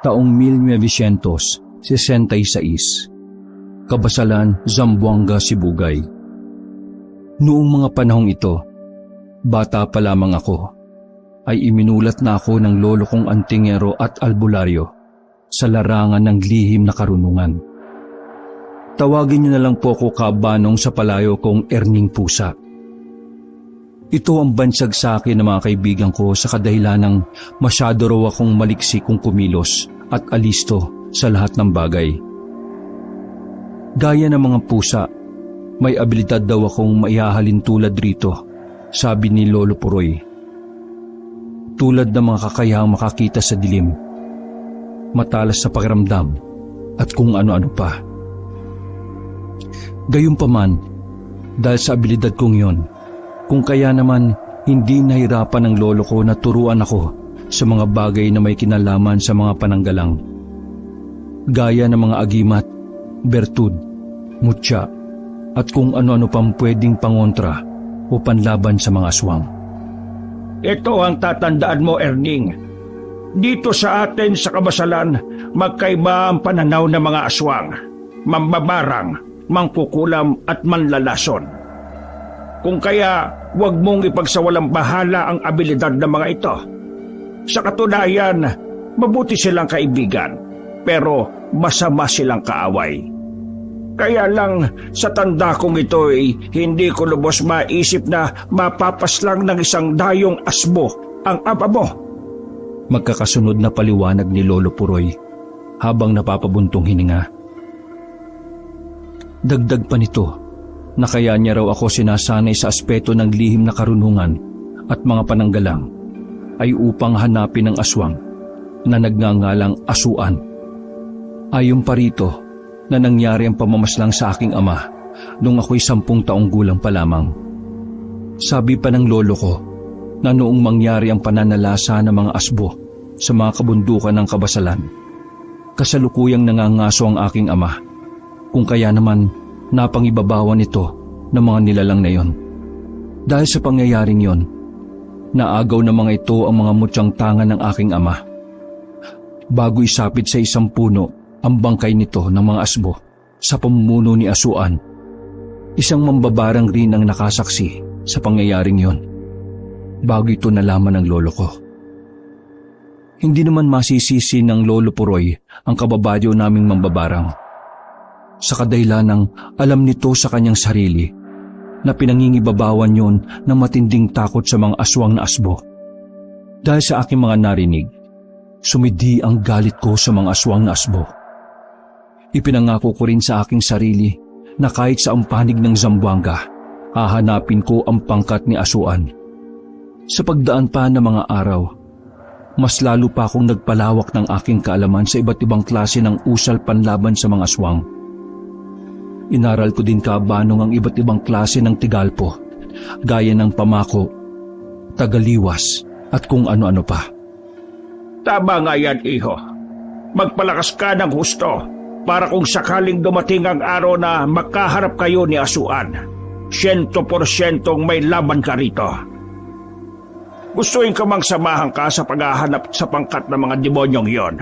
taong 1966, Kabasalan, Zamboanga, Sibugay. Noong mga panahong ito, bata pa lamang ako, ay iminulat na ako ng lolo kong antingero at albularyo sa larangan ng lihim na karunungan. Tawagin niyo na lang po ako kabanong sa palayo kong Erning Pusa. Ito ang bansag sa akin ng mga kaibigan ko sa kadahilan ng masyado raw akong maliksi kung kumilos at alisto sa lahat ng bagay. Gaya ng mga pusa, may abilidad daw akong maihahalin tulad rito, sabi ni Lolo Puroy. Tulad ng mga kakayahang makakita sa dilim, matalas sa pakiramdam at kung ano-ano pa. Gayunpaman, dahil sa abilidad kong yon, kung kaya naman hindi nahirapan ng lolo ko na turuan ako sa mga bagay na may kinalaman sa mga pananggalang. Gaya ng mga agimat, bertud, mutya, at kung ano-ano pang pwedeng pangontra o panlaban sa mga aswang. Ito ang tatandaan mo, Erning. Dito sa atin sa Kabasalan, magkaiba ang pananaw ng mga aswang, mambabarang, mangkukulam at manlalason. Kung kaya, huwag mong ipagsawalang bahala ang abilidad ng mga ito. Sa katunayan, mabuti silang kaibigan, pero masama silang kaaway. Kaya lang sa tanda kong ito ay hindi ko lubos maisip na mapapaslang ng isang dayong asbo ang ama mo. Magkakasunod na paliwanag ni Lolo Puroy habang napapabuntong hininga. Dagdag pa nito na kaya niya raw ako sinasanay sa aspeto ng lihim na karunungan at mga pananggalang ay upang hanapin ang aswang na nagngangalang Asuan. Ayon pa rito na nangyari ang pamamaslang sa aking ama nung ako'y 10 taong gulang pa lamang. Sabi pa ng lolo ko na noong mangyari ang pananalasa ng mga asbo sa mga kabundukan ng Kabasalan, kasalukuyang nangangaso ang aking ama, kung kaya naman napangibabawan ito ng mga nilalang na yon. Dahil sa pangyayaring yon, naagaw ng mga ito ang mga mutyang tangan ng aking ama. Bago isapit sa isang puno ang bangkay nito ng mga asbo sa pamumuno ni Asuan, isang mambabarang rin ang nakasaksi sa pangyayaring yon. Bago ito nalaman ng lolo ko. Hindi naman masisisi ng Lolo Puroy ang kababayo naming mambabarang. Sa kadahilan ng alam nito sa kanyang sarili na pinangingibabawan yon ng matinding takot sa mga aswang na asbo. Dahil sa aking mga narinig, sumidi ang galit ko sa mga aswang na asbo. Ipinangako ko rin sa aking sarili na kahit sa panig ng Zamboanga, hahanapin ko ang pangkat ni Asuan. Sa pagdaan pa ng mga araw, mas lalo pa akong nagpalawak ng aking kaalaman sa iba't ibang klase ng usal panlaban sa mga aswang. Inaral ko din kabanong ang iba't ibang klase ng tigalpo, gaya ng pamako, tagaliwas at kung ano-ano pa. Tama nga yan, iho. Magpalakas ka ng husto para kung sakaling dumating ang araw na makaharap kayo ni Asuan, 100% may laban ka rito. Gustuin ko mang samahan ka sa paghahanap sa pangkat ng mga demonyong yon.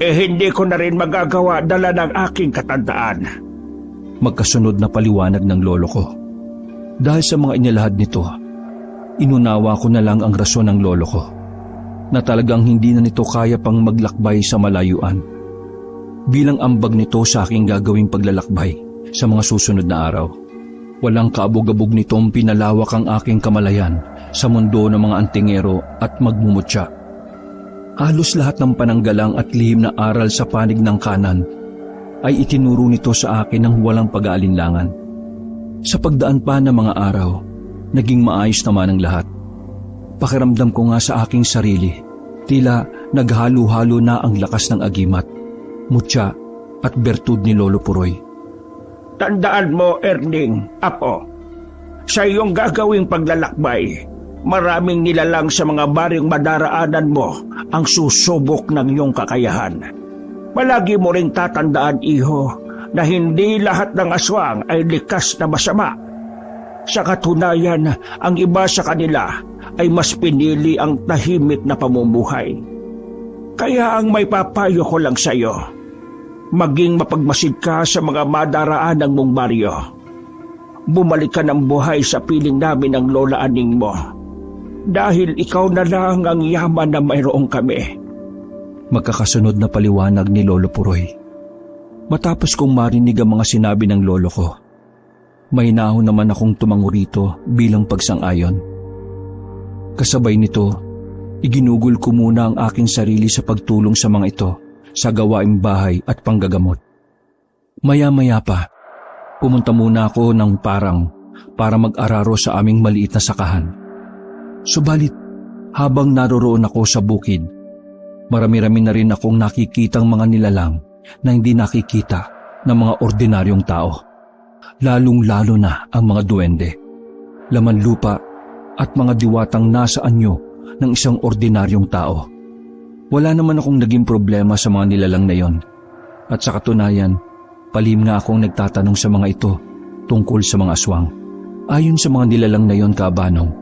Hindi ko na rin magagawa dala ng aking katandaan. Magkasunod na paliwanag ng lolo ko. Dahil sa mga inilahad nito, inunawa ko na lang ang rason ng lolo ko, na talagang hindi na nito kaya pang maglakbay sa malayuan. Bilang ambag nito sa aking gagawing paglalakbay sa mga susunod na araw, walang kaabog-abog nitong pinalawak ang aking kamalayan sa mundo ng mga antingero at magmumutya. Halos lahat ng pananggalang at lihim na aral sa panig ng kanan ay itinuro nito sa akin ng walang pag-aalinlangan. Sa pagdaan pa ng mga araw, naging maayos naman ang lahat. Pakiramdam ko nga sa aking sarili, tila naghalo-halo na ang lakas ng agimat, mutya at bertud ni Lolo Puroy. Tandaan mo, Erning, apo, sa iyong gagawing paglalakbay, maraming nilalang sa mga baring madaraanan mo ang susubok ng iyong kakayahan. Palagi mo ring tatandaan, iho, na hindi lahat ng aswang ay likas na masama. Sa katunayan, ang iba sa kanila ay mas pinili ang tahimik na pamumuhay. Kaya ang may papayo ko lang sa'yo, maging mapagmasid ka sa mga madaraanan mong baryo. Bumalik ka ng buhay sa piling namin ng lola aning mo. Dahil ikaw na lang ang yaman na mayroong kami. Magkakasunod na paliwanag ni Lolo Puroy. Matapos kong marinig ang mga sinabi ng lolo ko, may nahon naman akong tumango rito bilang pagsang-ayon. Kasabay nito, iginugol ko muna ang aking sarili sa pagtulong sa mga ito sa gawaing bahay at panggagamot. Maya-maya pa, pumunta muna ako ng parang para mag-araro sa aming maliit na sakahan. Subalit, habang naroroon ako sa bukid, marami-rami na rin akong nakikitang mga nilalang na hindi nakikita ng mga ordinaryong tao. Lalong-lalo na ang mga duwende, laman lupa at mga diwatang nasa anyo ng isang ordinaryong tao. Wala naman akong naging problema sa mga nilalang na yon. At sa katunayan, palihim nga akong nagtatanong sa mga ito tungkol sa mga aswang. Ayon sa mga nilalang na yon, Kabanong,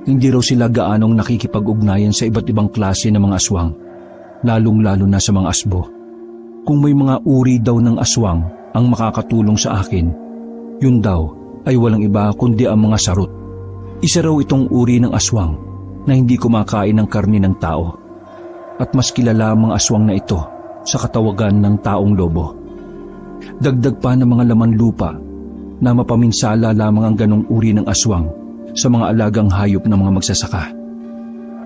hindi raw sila gaanong nakikipag-ugnayan sa iba't ibang klase ng mga aswang, lalong-lalo na sa mga asbo. Kung may mga uri daw ng aswang ang makakatulong sa akin, yun daw ay walang iba kundi ang mga sarot. Isa raw itong uri ng aswang na hindi kumakain ng karni ng tao. At mas kilala ang mga aswang na ito sa katawagan ng taong lobo. Dagdag pa ng mga laman lupa na mapaminsala lamang ang ganong uri ng aswang sa mga alagang hayop ng mga magsasaka.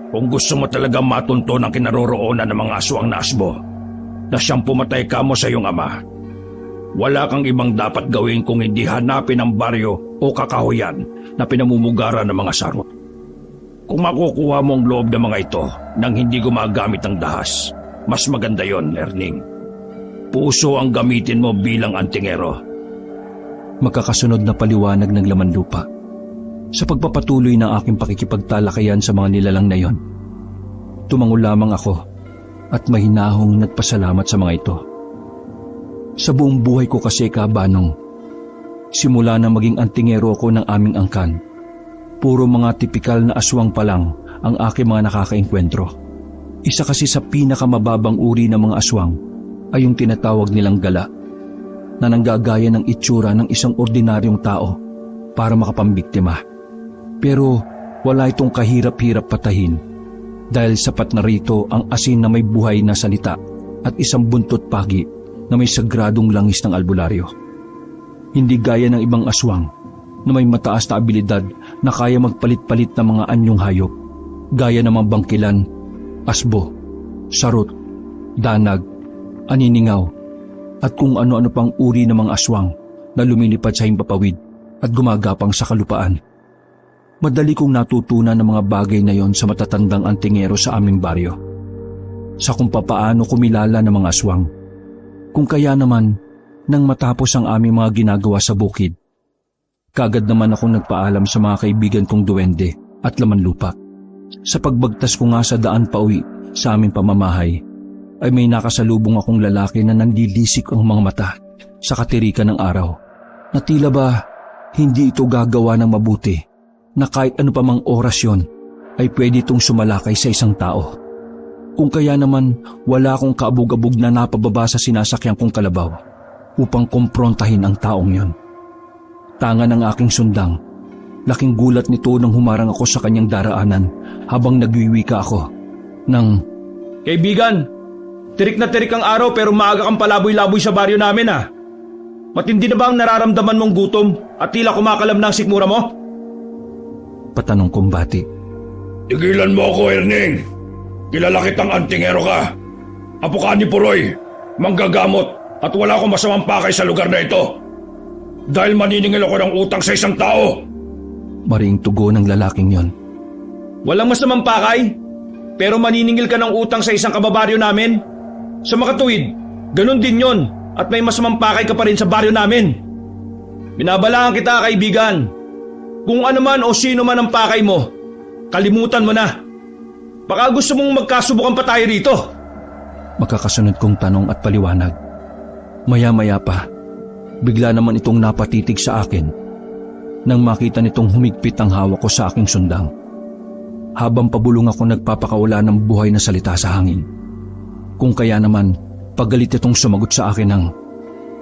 Kung gusto mo talaga matunto ng kinaroroonan ng mga aswang na asbo, na siyang pumatay ka mo sa iyong ama, wala kang ibang dapat gawin kung hindi hanapin ang baryo o kakahuyan na pinamumugaran ng mga sarot. Kung makukuha mo ang loob ng mga ito nang hindi gumagamit ng dahas, mas maganda yon, Erning. Puso ang gamitin mo bilang antingero. Magkakasunod na paliwanag ng laman lupa. Sa pagpapatuloy ng aking pakikipagtalakayan sa mga nilalang na yon, tumango lamang ako at mahinahong nagpasalamat sa mga ito. Sa buong buhay ko kasi, Kabanong, simula na maging antingero ko ng aming angkan, puro mga tipikal na aswang pa lang ang aking mga nakakaengkwentro. Isa kasi sa pinakamababang uri ng mga aswang ay yung tinatawag nilang gala, na nanggagaya ng itsura ng isang ordinaryong tao para makapambiktima. Pero wala itong kahirap-hirap patahin dahil sapat na rito ang asin na may buhay na salita at isang buntot pagi na may sagradong langis ng albularyo. Hindi gaya ng ibang aswang na may mataas na abilidad na kaya magpalit-palit ng mga anyong hayop, gaya ng mga bangkilan, asbo, sarot, danag, aniningaw, at kung ano-ano pang uri ng mga aswang na lumilipad sa himpapawid at gumagapang sa kalupaan. Madali kong natutunan ng mga bagay na yon sa matatandang antingero sa aming baryo. Sa kung papaano kumilala ng mga aswang. Kung kaya naman, nang matapos ang aming mga ginagawa sa bukid, kagad naman akong nagpaalam sa mga kaibigan kong duwende at laman lupa. Sa pagbagtas ko nga sa daan pauwi sa aming pamamahay, ay may nakasalubong akong lalaki na nanlilisik ang mga mata sa katirikan ng araw, na tila ba hindi ito gagawa ng mabuti, na kahit ano pa mang orasyon ay pwede itong sumalakay sa isang tao. Kung kaya naman wala akong kaabog-abog na napababa sa sinasakyan kong kalabaw upang kumprontahin ang taong yon. Tanga ng aking sundang, laking gulat nito nang humarang ako sa kanyang daraanan habang nagwiwika ako ng, Kaibigan, tirik na tirik ang araw pero maaga kang palaboy-laboy sa baryo namin ha. Matindi na ba ang nararamdaman mong gutom at tila kumakalam na ang sikmura mo? Patanong kong bati. Tigilan mo ako, Erning. Kilala kitang antingero ka. Apo ka ni Puroy, manggagamot at wala akong masamang pakay sa lugar na ito. Dahil maniningil ako ng utang sa isang tao. Maring tugo ng lalaking yon. Walang masamang pakay, pero maniningil ka ng utang sa isang kababaryo namin. Sa makatuwid, ganun din yon at may masamang pakay ka pa rin sa baryo namin. Binabalaan kita, kaibigan. Kung ano man o sino man ang pakay mo, kalimutan mo na. Baka gusto mong magkasubukan pa tayo rito. Magkakasunod kong tanong at paliwanag. Maya-maya pa, bigla naman itong napatitig sa akin nang makita nitong humigpit ang hawak ko sa aking sundang. Habang pabulong ako nagpapakawala ng buhay na salita sa hangin. Kung kaya naman, pagalit itong sumagot sa akin ng,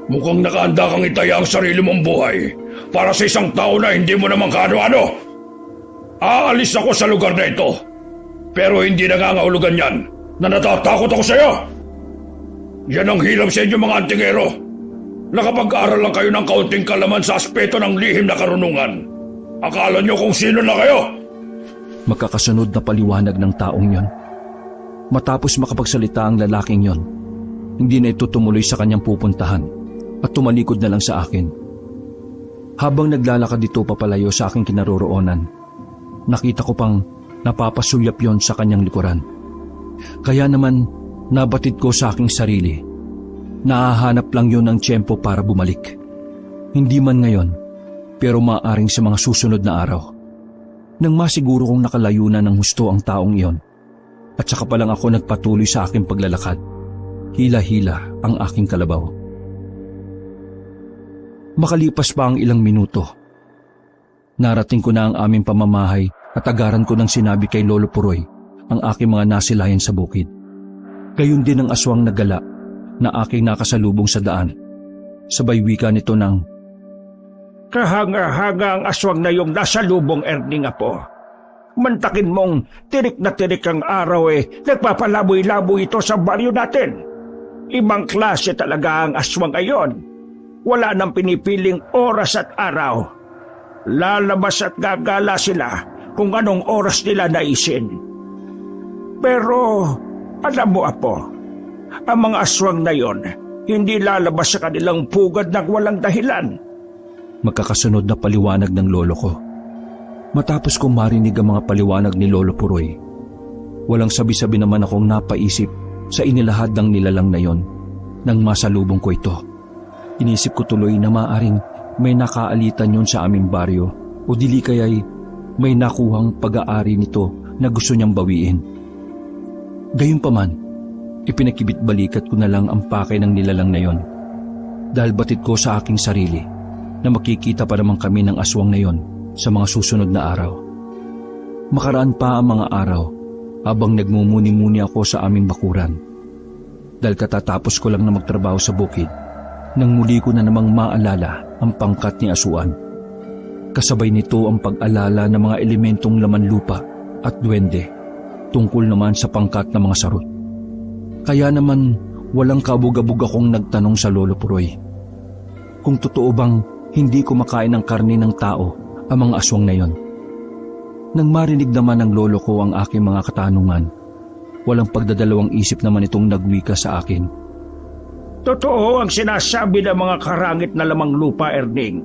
Mukhang nakahanda kang itaya ang sarili mong buhay para sa isang tao na hindi mo naman kaano-ano. Aalis ako sa lugar na ito, pero hindi nangangahulugan yan na natatakot ako sa iyo. Yan ang hirap sa inyo mga antingero. Nakapag-aral lang kayo ng kaunting kalaman sa aspeto ng lihim na karunungan. Akala nyo kung sino na kayo? Magkakasunod na paliwanag ng taong yon. Matapos makapagsalita ang lalaking yon, hindi na ito tumuloy sa kanyang pupuntahan at tumalikod na lang sa akin. Habang naglalakad ito papalayo sa aking kinaroroonan, nakita ko pang napapasulyap yon sa kanyang likuran. Kaya naman nabatid ko sa aking sarili, nahahanap lang yon ng tiyempo para bumalik. Hindi man ngayon, pero maaaring sa mga susunod na araw. Nang masiguro kong nakalayo na ng husto ang taong iyon, at saka pa lang ako nagpatuloy sa aking paglalakad, hila-hila ang aking kalabaw. Makalipas pa ang ilang minuto, narating ko na ang aming pamamahay at agaran ko nang sinabi kay Lolo Puroy ang aking mga nasilayan sa bukid. Gayon din ang aswang na gala na aking nakasalubong sa daan. Sabay wika nito ng, Kahanga-hanga ang aswang na yung nasa lubong, Erning Apo. Mantakin mong tirik na tirik ang araw nagpapalaboy-laboy ito sa baryo natin. Ibang klase talaga ang aswang ayon. Wala nang pinipiling oras at araw. Lalabas at gagala sila kung anong oras nila naisin. Pero, alam mo Apo, ang mga aswang na yon, hindi lalabas sa kanilang pugad ng walang dahilan. Magkakasunod na paliwanag ng lolo ko. Matapos kong marinig ang mga paliwanag ni Lolo Puroy, walang sabi-sabi naman akong napaisip sa inilahad ng nilalang na yon nang masalubong ko ito. Inisip ko tuloy na maaring may nakaalitan yon sa aming baryo o dili kaya'y may nakuhang pag-aari nito na gusto niyang bawiin. Gayunpaman, ipinakibit-balikat ko na lang ang pakay ng nilalang na yon dahil batid ko sa aking sarili na makikita pa naman kami ng aswang na yon sa mga susunod na araw. Makaraan pa ang mga araw habang nagmumuni-muni ako sa aming bakuran. Dahil katatapos ko lang na magtrabaho sa bukid, nang muli ko na namang maalala ang pangkat ni Asuan. Kasabay nito ang pag-alala ng mga elementong laman lupa at duwende tungkol naman sa pangkat ng mga sarot. Kaya naman walang kabog-abog akong nagtanong sa Lolo Puroy kung totoo bang hindi kumakain ng karne ng tao ang mga aswang na yon. Nang marinig naman ng lolo ko ang aking mga katanungan, walang pagdadalawang isip naman itong nagwika sa akin. Totoo ang sinasabi ng mga karangit na lamang lupa, Erning,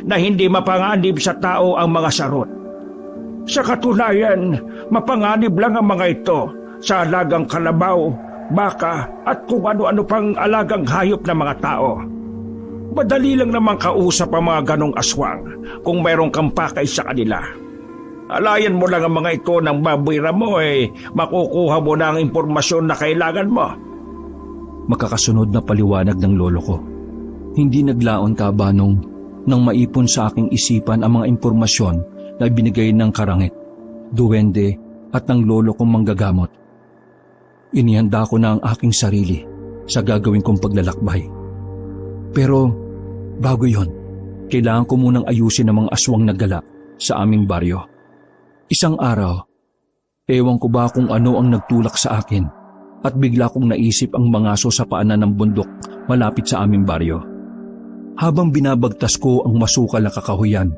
na hindi mapanganib sa tao ang mga sarot. Sa katunayan, mapanganib lang ang mga ito sa alagang kalabaw, baka at kung ano-ano pang alagang hayop ng mga tao. Madali lang naman kausap ang mga ganong aswang kung mayroong kang pakay sa kanila. Alayan mo lang ang mga ito ng babwira mo makukuha mo na ang impormasyon na kailangan mo. Makakasunod na paliwanag ng lolo ko. Hindi naglaon kabanong nang maipon sa aking isipan ang mga impormasyon na binigay ng karangit, duwende at ng lolo kong manggagamot. Inihanda ko na ang aking sarili sa gagawin kong paglalakbay. Pero bago yon, kailangan ko munang ayusin ang mga aswang na gala sa aming baryo. Isang araw, ewan ko ba kung ano ang nagtulak sa akin at bigla kong naisip ang mangaso sa paanan ng bundok malapit sa aming baryo. Habang binabagtas ko ang masukal na kakahuyan,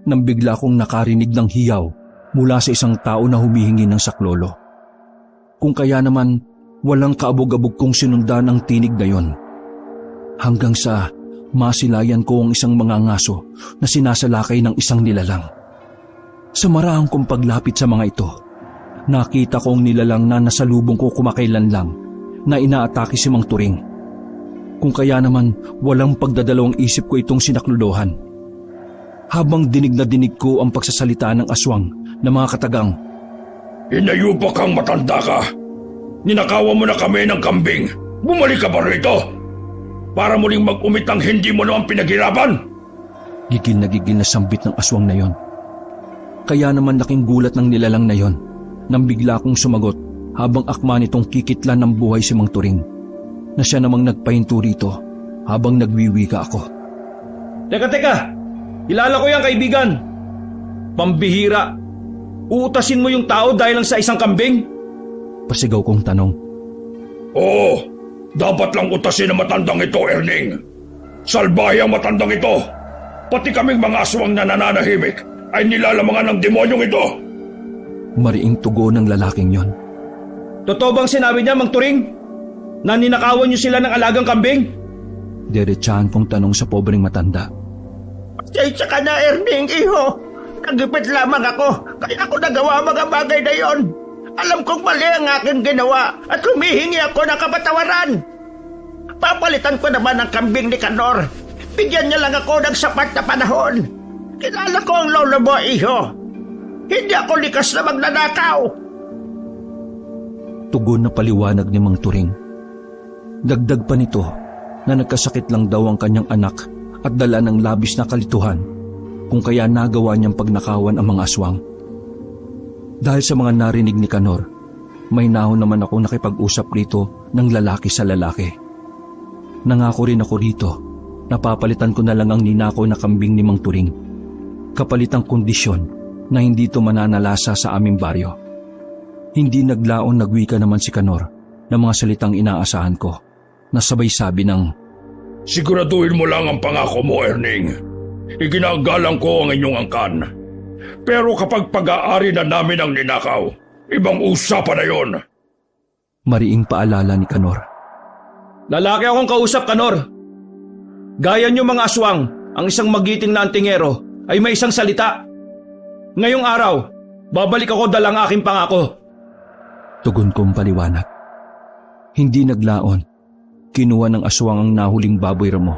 nang bigla kong nakarinig ng hiyaw mula sa isang tao na humihingi ng saklolo. Kung kaya naman, walang kaabog-abog kong sinundan ang tinig na yon. Hanggang sa masilayan ko ang isang mangangaso na sinasalakay ng isang nilalang. Sa maraang kong paglapit sa mga ito, nakita ko ang nilalang na nasalubong ko kumakailan lang na inaatake si Mang Turing. Kung kaya naman walang pagdadalawang isip ko itong sinaklolohan. Habang dinig na dinig ko ang pagsasalita ng aswang na mga katagang, Inayupa kang matanda ka. Ninakawan mo na kami ng kambing. Bumalik ka ba rito? Para muling mag-umitang hindi mo naman pinaghirapan? Gigil na sambit ng aswang na yon. Kaya naman laking gulat ng nilalang na yon nang bigla kong sumagot habang akma nitong kikitlan ng buhay si Mang Turing, na siya namang nagpahinto rito habang nagwiwika ako. Teka! Kilala ko yan, kaibigan! Pambihira! Uutasin mo yung tao dahil lang sa isang kambing? Pasigaw kong tanong. Oo, dapat lang utasin ang matandang ito, Erning. Salbahe ang matandang ito. Pati kaming mga aswang na nananahimik ay nilalamangan ng demonyong ito. Mariing tugon ng lalaking yon. Totoo bang sinabi niya, Mang Turing? Na ninakawan niyo sila ng alagang kambing? Diretsahan kong tanong sa pobreng matanda. Pasensya ka na, Erning, iho. Nagipit lamang ako, kaya ako nagawa mga bagay na yon. Alam kong mali ang aking ginawa at humihingi ako ng kapatawaran. Papalitan ko naman ang kambing ni Kanor. Bigyan niya lang ako ng sapat na panahon. Kilala ko ang lolo mo, iho. Hindi ako likas na magnanakaw. Tugon na paliwanag ni Mang Turing. Dagdag pa nito na nagkasakit lang daw ang kanyang anak at dala ng labis na kalituhan kung kaya nagawa niyang pagnakawan ang mga aswang. Dahil sa mga narinig ni Kanor, may nahon naman ako nakipag-usap rito ng lalaki sa lalaki. Nangako rin ako rito na papalitan ko na lang ang ninakaw na kambing ni Mang Turing. Kapalitang kondisyon na hindi ito mananalasa sa aming baryo. Hindi naglaon nagwika naman si Kanor ng mga salitang inaasahan ko na sabay sabi ng, Siguraduhin mo lang ang pangako mo, Erning. Iginagalang ko ang inyong angkan. Pero kapag pag-aari na namin ang ninakaw, ibang usapan na yon. Mariing paalala ni Kanor. Lalaki akong kausap, Kanor. Gaya niyo mga aswang, ang isang magiting na antingero ay may isang salita. Ngayong araw, babalik ako dalang aking pangako. Tugon kong paliwanag. Hindi naglaon. Kinuha ng aswang ang nahuling baboy ramo.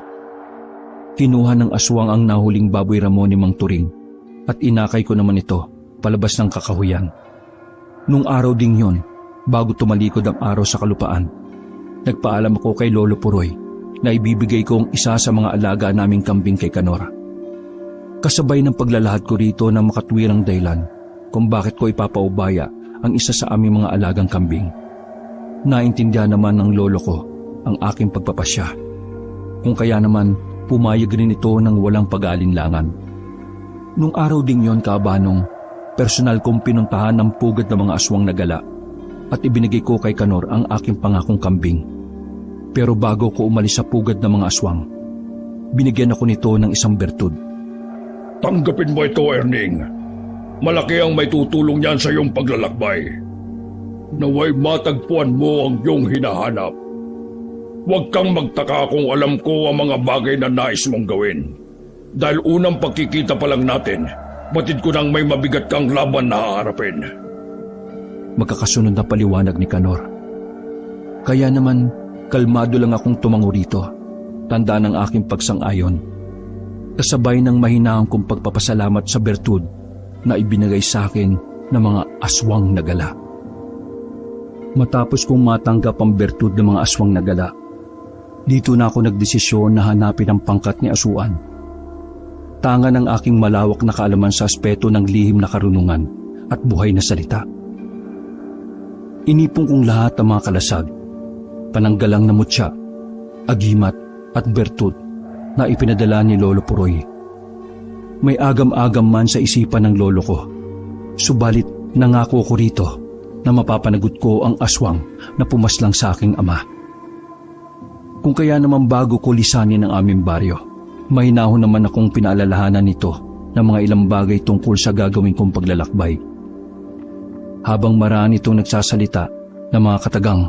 Kinuha ng aswang ang nahuling baboy ramo ni Mang Turing at inakay ko naman ito palabas ng kakahuyan. Nung araw ding yon, bago tumalikod ang araw sa kalupaan, nagpaalam ako kay Lolo Puroy na ibibigay ko ang isa sa mga alaga naming kambing kay Kanor. Kasabay ng paglalahad ko rito ng makatwirang dahilan kung bakit ko ipapaubaya ang isa sa aming mga alagang kambing. Naintindihan naman ng lolo ko ang aking pagpapasya. Kung kaya naman, pumayag rin ito ng walang pag-aalinlangan. Nung araw ding yon, Kaabanong, personal kong pinuntahan ng pugad ng mga aswang na gala at ibinigay ko kay Kanor ang aking pangakong kambing. Pero bago ko umalis sa pugad ng mga aswang, binigyan ako nito ng isang bertud. Tanggapin mo ito, Erning. Malaki ang may tutulong niyan sa iyong paglalakbay. Naway matagpuan mo ang iyong hinahanap. Huwag kang magtaka kung alam ko ang mga bagay na nais mong gawin. Dahil unang pagkikita pa lang natin, batid ko nang may mabigat kang laban na haharapin. Magkakasunod na paliwanag ni Kanor. Kaya naman, kalmado lang akong tumango rito. Tanda ng aking pagsang-ayon. Kasabay ng mahinaang kong pagpapasalamat sa bertud na ibinigay sa akin ng mga aswang na gala. Matapos kong matanggap ang bertud ng mga aswang na gala, dito na ako nagdesisyon na hanapin ang pangkat ni Asuan. Tanga ng aking malawak na kaalaman sa aspeto ng lihim na karunungan at buhay na salita. Inipon kong lahat ang mga kalasag, pananggalang na mutya, agimat at bertud na ipinadala ni Lolo Puroy. May agam-agam man sa isipan ng lolo ko, subalit nangako ko rito na mapapanagot ko ang aswang na pumaslang sa aking ama. Kung kaya naman bago ko lisanin ang aming baryo, mahinahon naman akong pinaalalahanan nito ng mga ilang bagay tungkol sa gagawin kong paglalakbay. Habang marami itong nagsasalita ng mga katagang,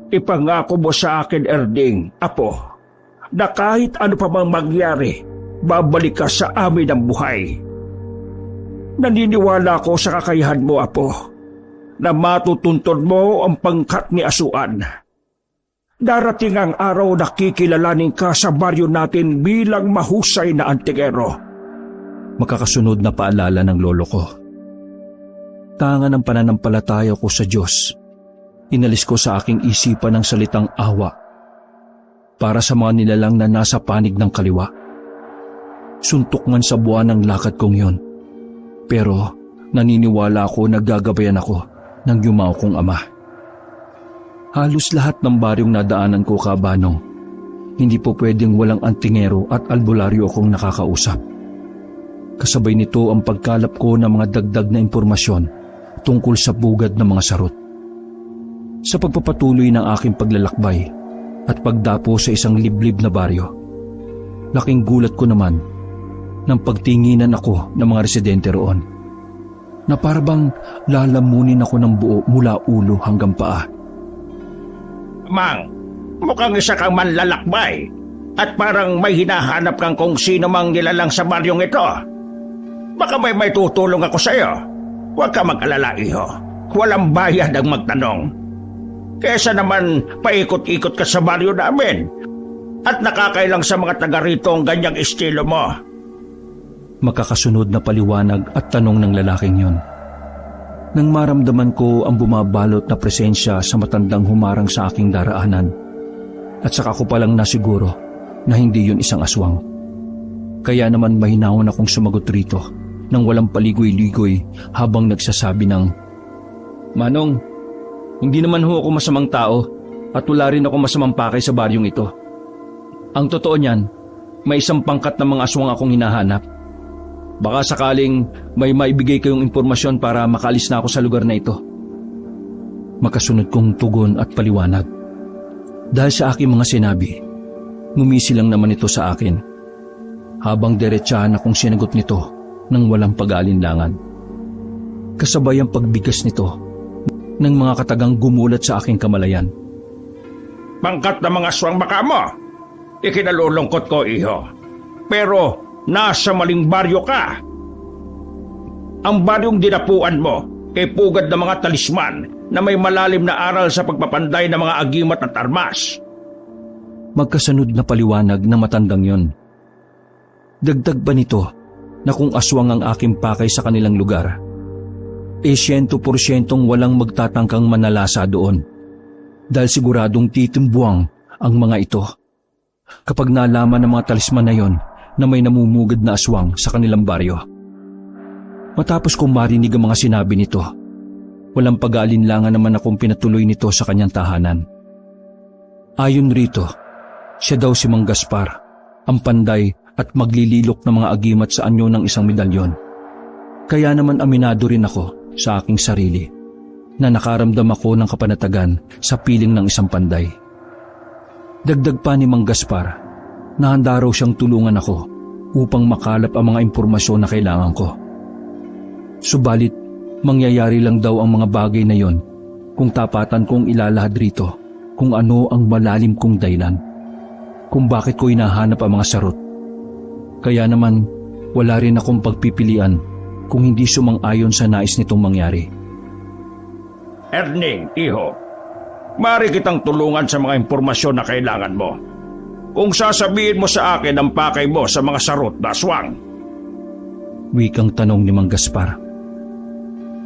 Ipangako mo sa akin, Erding, apo, na kahit ano pa mang mangyari, babalik ka sa amin ng buhay. Naniniwala ko sa kakayahan mo, apo, na matutuntun mo ang pangkat ni Asuan. Darating ang araw na kikilalanin ka sa baryo natin bilang mahusay na antigero. Makakasunod na paalala ng lolo ko. Tanga ng pananampalataya ko sa Diyos, inalis ko sa aking isipan ang salitang awa para sa mga nilalang na nasa panig ng kaliwa. Suntok man sa buwan ng lakad kong yon, pero naniniwala ako na gagabayan ako ng yumao kong ama. Halos lahat ng baryong nadaanan ko, Kabanong, hindi po pwedeng walang antingero at albularyo akong nakakausap. Kasabay nito ang pagkalap ko ng mga dagdag na impormasyon tungkol sa bugad ng mga sarot. Sa pagpapatuloy ng aking paglalakbay at pagdapo sa isang liblib na baryo, laking gulat ko naman nang pagtinginan ako ng mga residente roon, na parabang lalamunin ako ng buo mula ulo hanggang paa. Mang, mukhang isa kang manlalakbay at parang may hinahanap kang kung sino mang nilalang sa baryong ito. Baka may tutulong ako sa iyo. Huwag ka mag-alala, iho. Walang bayad ang magtanong. Kesa naman paikot-ikot ka sa baryo namin at nakakailang sa mga taga rito ang ganyang estilo mo. Makakasunod na paliwanag at tanong ng lalaking yon. Nang maramdaman ko ang bumabalot na presensya sa matandang humarang sa aking daraanan, at saka ko palang nasiguro na hindi yun isang aswang. Kaya naman mahinahon akong sumagot rito nang walang paligoy-ligoy habang nagsasabi ng, "Manong, hindi naman ho ako masamang tao at wala rin ako masamang pakay sa baryong ito. Ang totoo niyan, may isang pangkat na mga aswang akong hinahanap. Baka sakaling may maibigay kayong impormasyon para makaalis na ako sa lugar na ito." Makasunod kong tugon at paliwanag. Dahil sa aking mga sinabi, ngumisi lang naman ito sa akin, habang diretsahan akong sinagot nito nang walang pag-aalinlangan. Kasabay ang pagbigas nito ng mga katagang gumulat sa aking kamalayan. Pangkat na mga aswang baka mo. Ikinalulungkot ko, iho. Pero nasa maling baryo ka. Ang baryong dinapuan mo kay pugad ng mga talisman na may malalim na aral sa pagpapanday ng mga agimat at armas. Magkasunod na paliwanag na matandang yon. Dagdag pa nito na kung aswang ang aking pakay sa kanilang lugar, 100% walang magtatangkang manalasa doon, dahil siguradong titimbuang ang mga ito kapag nalaman ng mga talisman na yon na may namumugad na aswang sa kanilang baryo. Matapos kong marinig ang mga sinabi nito, walang pag-aalinlangan naman akong pinatuloy nito sa kanyang tahanan. Ayon rito, siya daw si Mang Gaspar, ang panday at maglililok ng mga agimat sa anyo ng isang medalyon. Kaya naman aminado rin ako sa aking sarili na nakaramdam ako ng kapanatagan sa piling ng isang panday. Dagdag pa ni Mang Gaspar na handa raw siyang tulungan ako upang makalap ang mga impormasyon na kailangan ko. Subalit, mangyayari lang daw ang mga bagay na yon kung tapatan kong ilalahad rito kung ano ang malalim kong dahilan, kung bakit ko hinahanap ang mga sarot. Kaya naman, wala rin akong pagpipilian kung hindi sumang-ayon sa nais nitong mangyari. Erning, iho, maaari kitang tulungan sa mga impormasyon na kailangan mo. Kung sasabihin mo sa akin ang pakay mo sa mga sarot na aswang. Wikang tanong ni Mang Gaspar.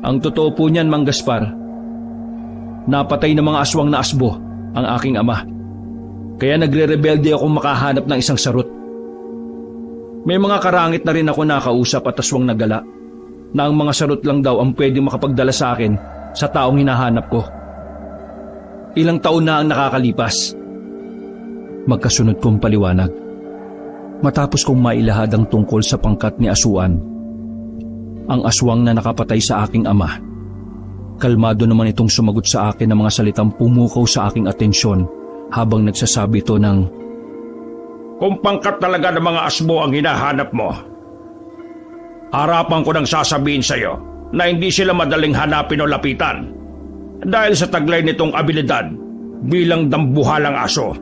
Ang totoo po niyan, Mang Gaspar, napatay ng mga aswang na asbo ang aking ama. Kaya nagre-rebelde akong makahanap ng isang sarot. May mga karangit na rin ako nakausap at aswang na gala na ang mga sarot lang daw ang pwedeng makapagdala sa akin sa taong hinahanap ko. Ilang taon na ang nakakalipas. Magkasunod kong paliwanag. Matapos kong mailahad ang tungkol sa pangkat ni Asuan, ang aswang na nakapatay sa aking ama, kalmado naman itong sumagot sa akin ng mga salitang pumukaw sa aking atensyon habang nagsasabi ito ng, Kung pangkat talaga ng mga asbo ang hinahanap mo, harapan ko nang sasabihin sa iyo na hindi sila madaling hanapin o lapitan dahil sa taglay nitong abilidad bilang dambuhalang aso.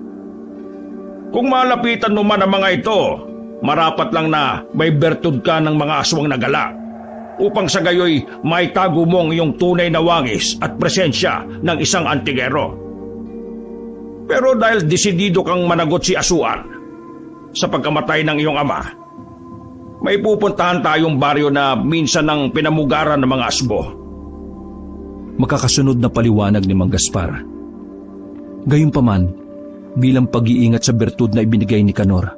Kung malapitan mo man ang mga ito, marapat lang na may bertud ka ng mga aswang na gala upang sa gayoy maitago mo ang iyong tunay na wangis at presensya ng isang antigero. Pero dahil desidido kang managot si Asuan sa pagkamatay ng iyong ama, may pupuntahan tayong baryo na minsan ng pinamugaran ng mga asbo. Makakasunod na paliwanag ni Mang Gaspar. Gayunpaman, bilang pag-iingat sa bertud na ibinigay ni Kanor,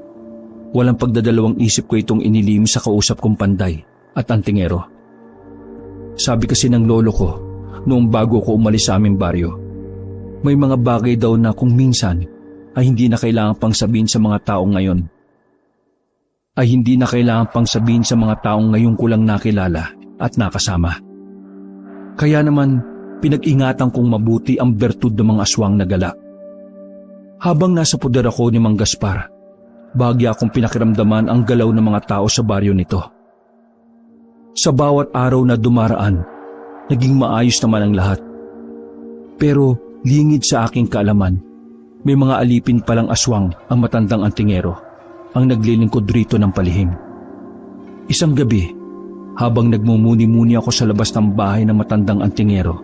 walang pagdadalawang isip ko itong inilim sa kausap kong panday at antingero. Sabi kasi ng lolo ko, noong bago ko umalis sa aming baryo. May mga bagay daw na kung minsan ay hindi na kailangan pang sabihin sa mga taong ngayon. Ko lang nakilala at nakasama. Kaya naman, pinag-ingatan kong mabuti ang bertud ng mga aswang na gala. Habang nasa poder ako ni Mang Gaspar, bahagya akong pinakiramdaman ang galaw ng mga tao sa baryo nito. Sa bawat araw na dumaraan, naging maayos naman ang lahat. Pero lingid sa aking kaalaman, may mga alipin palang aswang ang matandang antingero ang naglilingkod rito ng palihim. Isang gabi, habang nagmumuni-muni ako sa labas ng bahay ng matandang antingero,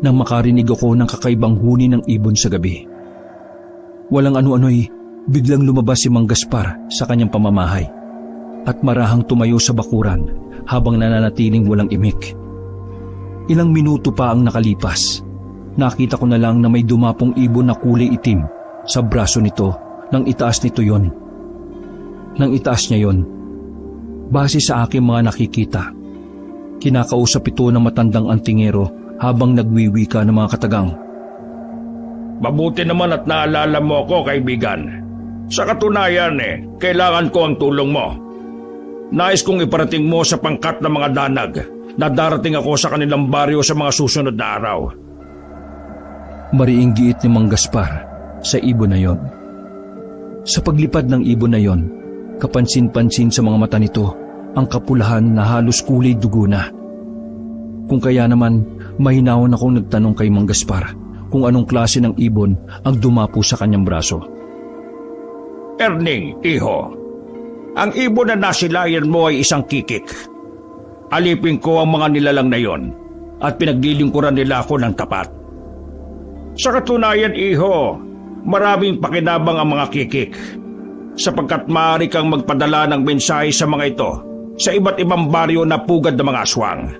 nang makarinig ako ng kakaibang huni ng ibon sa gabi. Walang ano-ano'y biglang lumabas si Mang Gaspar sa kanyang pamamahay at marahang tumayo sa bakuran habang nananatiling walang imik. Ilang minuto pa ang nakalipas, nakita ko na lang na may dumapong ibon na kulay itim sa braso nito nang itaas niya yon. Base sa aking mga nakikita, kinakausap ito ng matandang antingero habang nagwiwika ng mga katagang. Mabuti naman at naalala mo ako, kaibigan. Sa katunayan kailangan ko ang tulong mo. Nais kong iparating mo sa pangkat ng mga danag na darating ako sa kanilang baryo sa mga susunod na araw. Mariing giit ni Mang Gaspar sa ibon na yon. Sa paglipad ng ibon na yon, kapansin-pansin sa mga mata nito ang kapulahan na halos kulay dugo na. Kung kaya naman, mahinahon akong nagtanong kay Mang Gaspar kung anong klase ng ibon ang dumapo sa kanyang braso. Erning, iho, ang ibon na nasilayan mo ay isang kikik. Alipin ko ang mga nilalang na yon at pinaglilingkuran nila ako ng tapat. Sa katunayan, iho, maraming pakinabang ang mga kikik sapagkat maaari kang magpadala ng mensahe sa mga ito sa iba't ibang baryo na pugad ng mga aswang.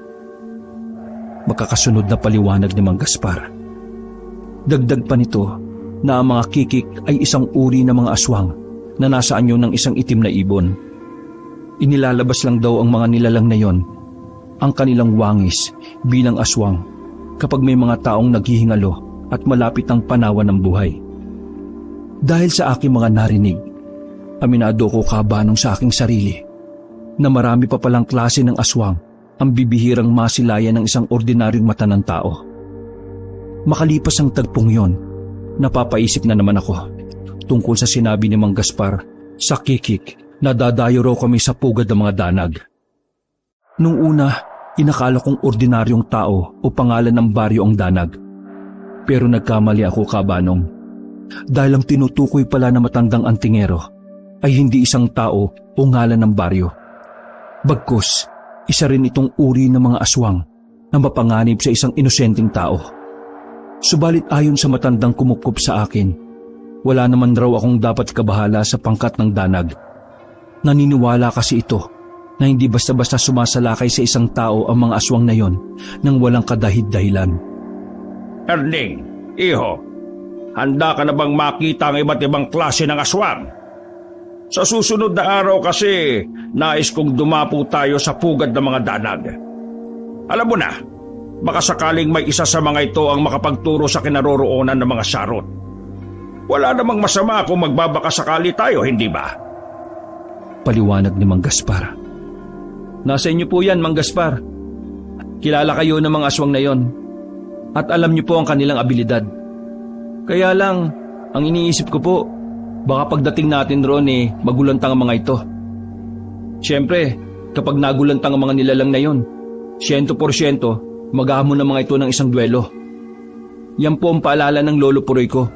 Makakasunod na paliwanag ni Mang Gaspar. Dagdag pa nito na ang mga kikik ay isang uri ng mga aswang na nasa anyo ng isang itim na ibon. Inilalabas lang daw ang mga nilalang na yon, ang kanilang wangis bilang aswang kapag may mga taong naghihingalo at malapit ang panawan ng buhay. Dahil sa aking mga narinig, aminado ko kabanong sa aking sarili na marami pa palang klase ng aswang ang bibihirang masilayan ng isang ordinaryong mata ng tao. Makalipas ang tagpong yon, napapaisip na naman ako tungkol sa sinabi ni Mang Gaspar sa kikik na dadayo raw kami sa pugad ng mga danag. Nung una, inakala kong ordinaryong tao o pangalan ng baryo ang danag. Pero nagkamali ako, kabanong, dahil ang tinutukoy pala na matandang antingero ay hindi isang tao o ngalan ng baryo. Bagkus, isa rin itong uri ng mga aswang na mapanganib sa isang inosenteng tao. Subalit ayon sa matandang kumukup sa akin, wala naman raw akong dapat kabahala sa pangkat ng danag. Naniniwala kasi ito na hindi basta-basta sumasalakay sa isang tao ang mga aswang na yon nang walang kadahid-dahilan. Erning, iho, handa ka na bang makita ang iba't ibang klase ng aswang? Sa susunod na araw kasi, nais kong dumapo tayo sa pugad ng mga danag. Alam mo na, baka sakaling may isa sa mga ito ang makapagturo sa kinaroroonan ng mga sarot. Wala namang masama kung magbabaka sakali tayo, hindi ba? Paliwanag ni Mang Gaspar. Nasa inyo po yan, Mang Gaspar. Kilala kayo ng mga aswang na yon at alam niyo po ang kanilang abilidad. Kaya lang, ang iniisip ko po, baka pagdating natin roon magulantang ang mga ito. Siyempre, kapag nagulantang ang mga nilalang na yon, 100% maghahamon ng mga ito ng isang duelo. Yan po ang paalala ng lolo puroy ko.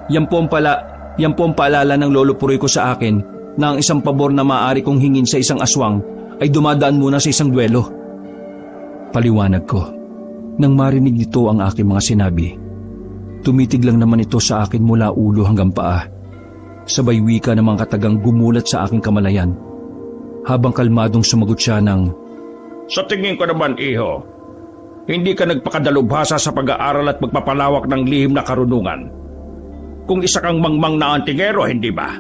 Yan po ang paalala ng lolo puroy ko sa akin na ang isang pabor na maaari kong hingin sa isang aswang ay dumadaan muna sa isang duelo. Paliwanag ko. Nang marinig nito ang aking mga sinabi, tumitig lang naman ito sa akin mula ulo hanggang paa. Sabay wika ng mga katagang gumulat sa aking kamalayan. Habang kalmadong sumagot siya ng, Sa tingin ko naman, iho, hindi ka nagpakadalubhasa sa pag-aaral at pagpapalawak ng lihim na karunungan. Kung isa kang mangmang na antingero, hindi ba?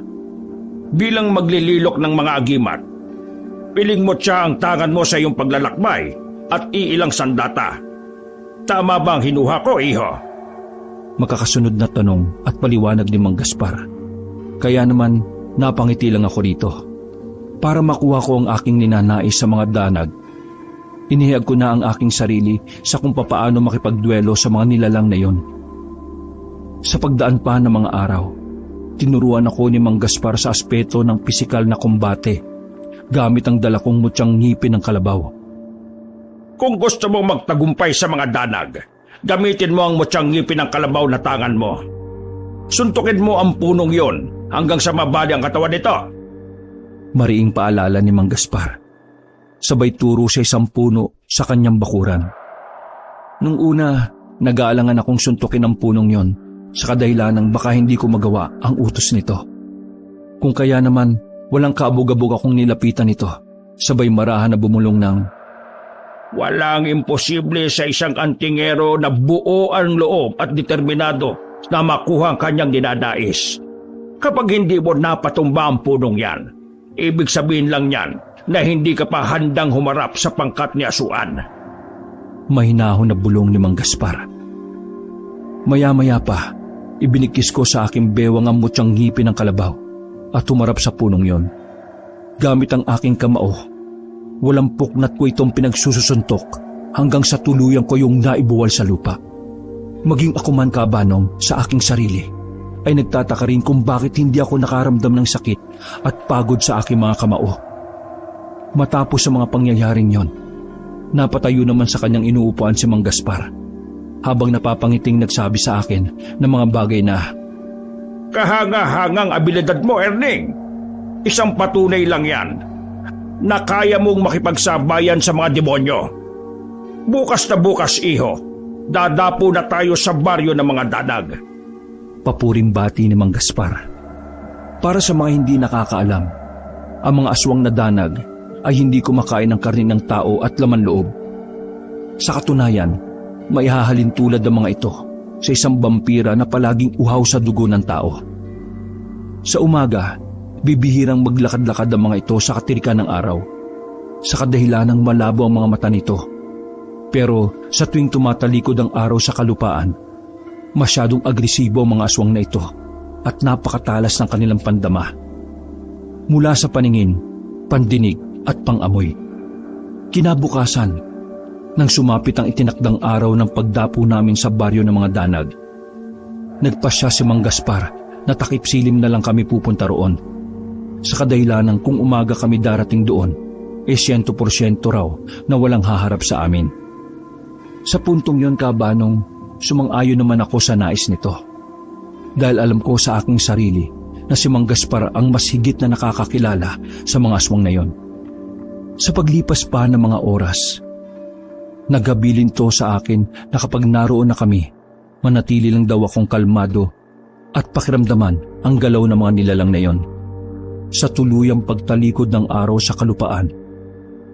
Bilang maglililok ng mga agimat, piling mo siya ang tangan mo sa iyong paglalakbay at iilang sandata Tama bang hinuha ko, iho? Makakasunod na tanong at paliwanag ni Mang Gaspar. Kaya naman napangiti lang ako rito. Para makuha ko ang aking ninanais sa mga danag, inihayag ko na ang aking sarili sa kung papaano makipagduelo sa mga nilalang na yon. Sa pagdaan pa ng mga araw, tinuruan ako ni Mang Gaspar sa aspeto ng pisikal na kumbate gamit ang dala kong mutyang ngipin ng kalabaw. Kung gusto mong magtagumpay sa mga danag, gamitin mo ang mutyang ngipin ng kalabaw na tangan mo. Suntukin mo ang punong yon hanggang sa mabali ang katawan nito. Mariing paalala ni Mang Gaspar. Sabay turo siya isang puno sa kanyang bakuran. Nung una, nag-aalangan akong suntukin ang punong yon sa kadahilanang baka hindi ko magawa ang utos nito. Kung kaya naman, walang kaabog-abog akong nilapitan nito, sabay marahan na bumulong ng, Walang imposible sa isang antingero na buo ang loob at determinado na makuha ang kanyang dinadais. Kapag hindi mo napatumba ang punong yan, ibig sabihin lang yan na hindi ka pa handang humarap sa pangkat ni Asuan. Mahinahon na bulong ni Mang Gaspar. Maya-maya pa, ibinigkis ko sa aking bewang ang mutyang ngipin ng kalabaw at humarap sa punong yon. Gamit ang aking kamao, walang puknat ko itong pinagsususuntok hanggang sa tuluyan ko yung naibuwal sa lupa. Maging ako man, Kabanong, sa aking sarili, ay nagtataka rin kung bakit hindi ako nakaramdam ng sakit at pagod sa aking mga kamao. Matapos sa mga pangyayaring yon, napatayo naman sa kanyang inuupuan si Mang Gaspar habang napapangiting nagsabi sa akin ng mga bagay na, Kahanga-hangang abilidad mo, Erning. Isang patunay lang yan na kaya mong makipagsabayan sa mga demonyo. Bukas na bukas, iho, dadapo na tayo sa baryo ng mga danag. Papuring bati ni Mang Gaspar. Para sa mga hindi nakakaalam, ang mga aswang na danag ay hindi kumakain ng karne ng tao at laman loob. Sa katunayan, maihahalin tulad ng mga ito sa isang vampira na palaging uhaw sa dugo ng tao. Sa umaga, bibihirang maglakad-lakad ang mga ito sa katirikan ng araw, sa kadahilanang malabo ang mga mata nito. Pero sa tuwing tumatalikod ang araw sa kalupaan, masyadong agresibo ang mga aswang na ito at napakatalas ng kanilang pandama. Mula sa paningin, pandinig at pangamoy. Kinabukasan, nang sumapit ang itinakdang araw ng pagdapo namin sa baryo ng mga danag, nagpasya si Mang Gaspar na takip silim na lang kami pupunta roon. Sa kadahilanang kung umaga kami darating doon, 100% raw na walang haharap sa amin. Sa puntong yon, Kabanong, sumang-ayon naman ako sa nais nito. Dahil alam ko sa aking sarili na si Mang Gaspar ang mas higit na nakakakilala sa mga aswang na yon. Sa paglipas pa ng mga oras, naghabilin to sa akin na kapag naroon na kami, manatili lang daw akong kalmado at pakiramdaman ang galaw ng mga nilalang na yon. Sa tuluyang pagtalikod ng araw sa kalupaan,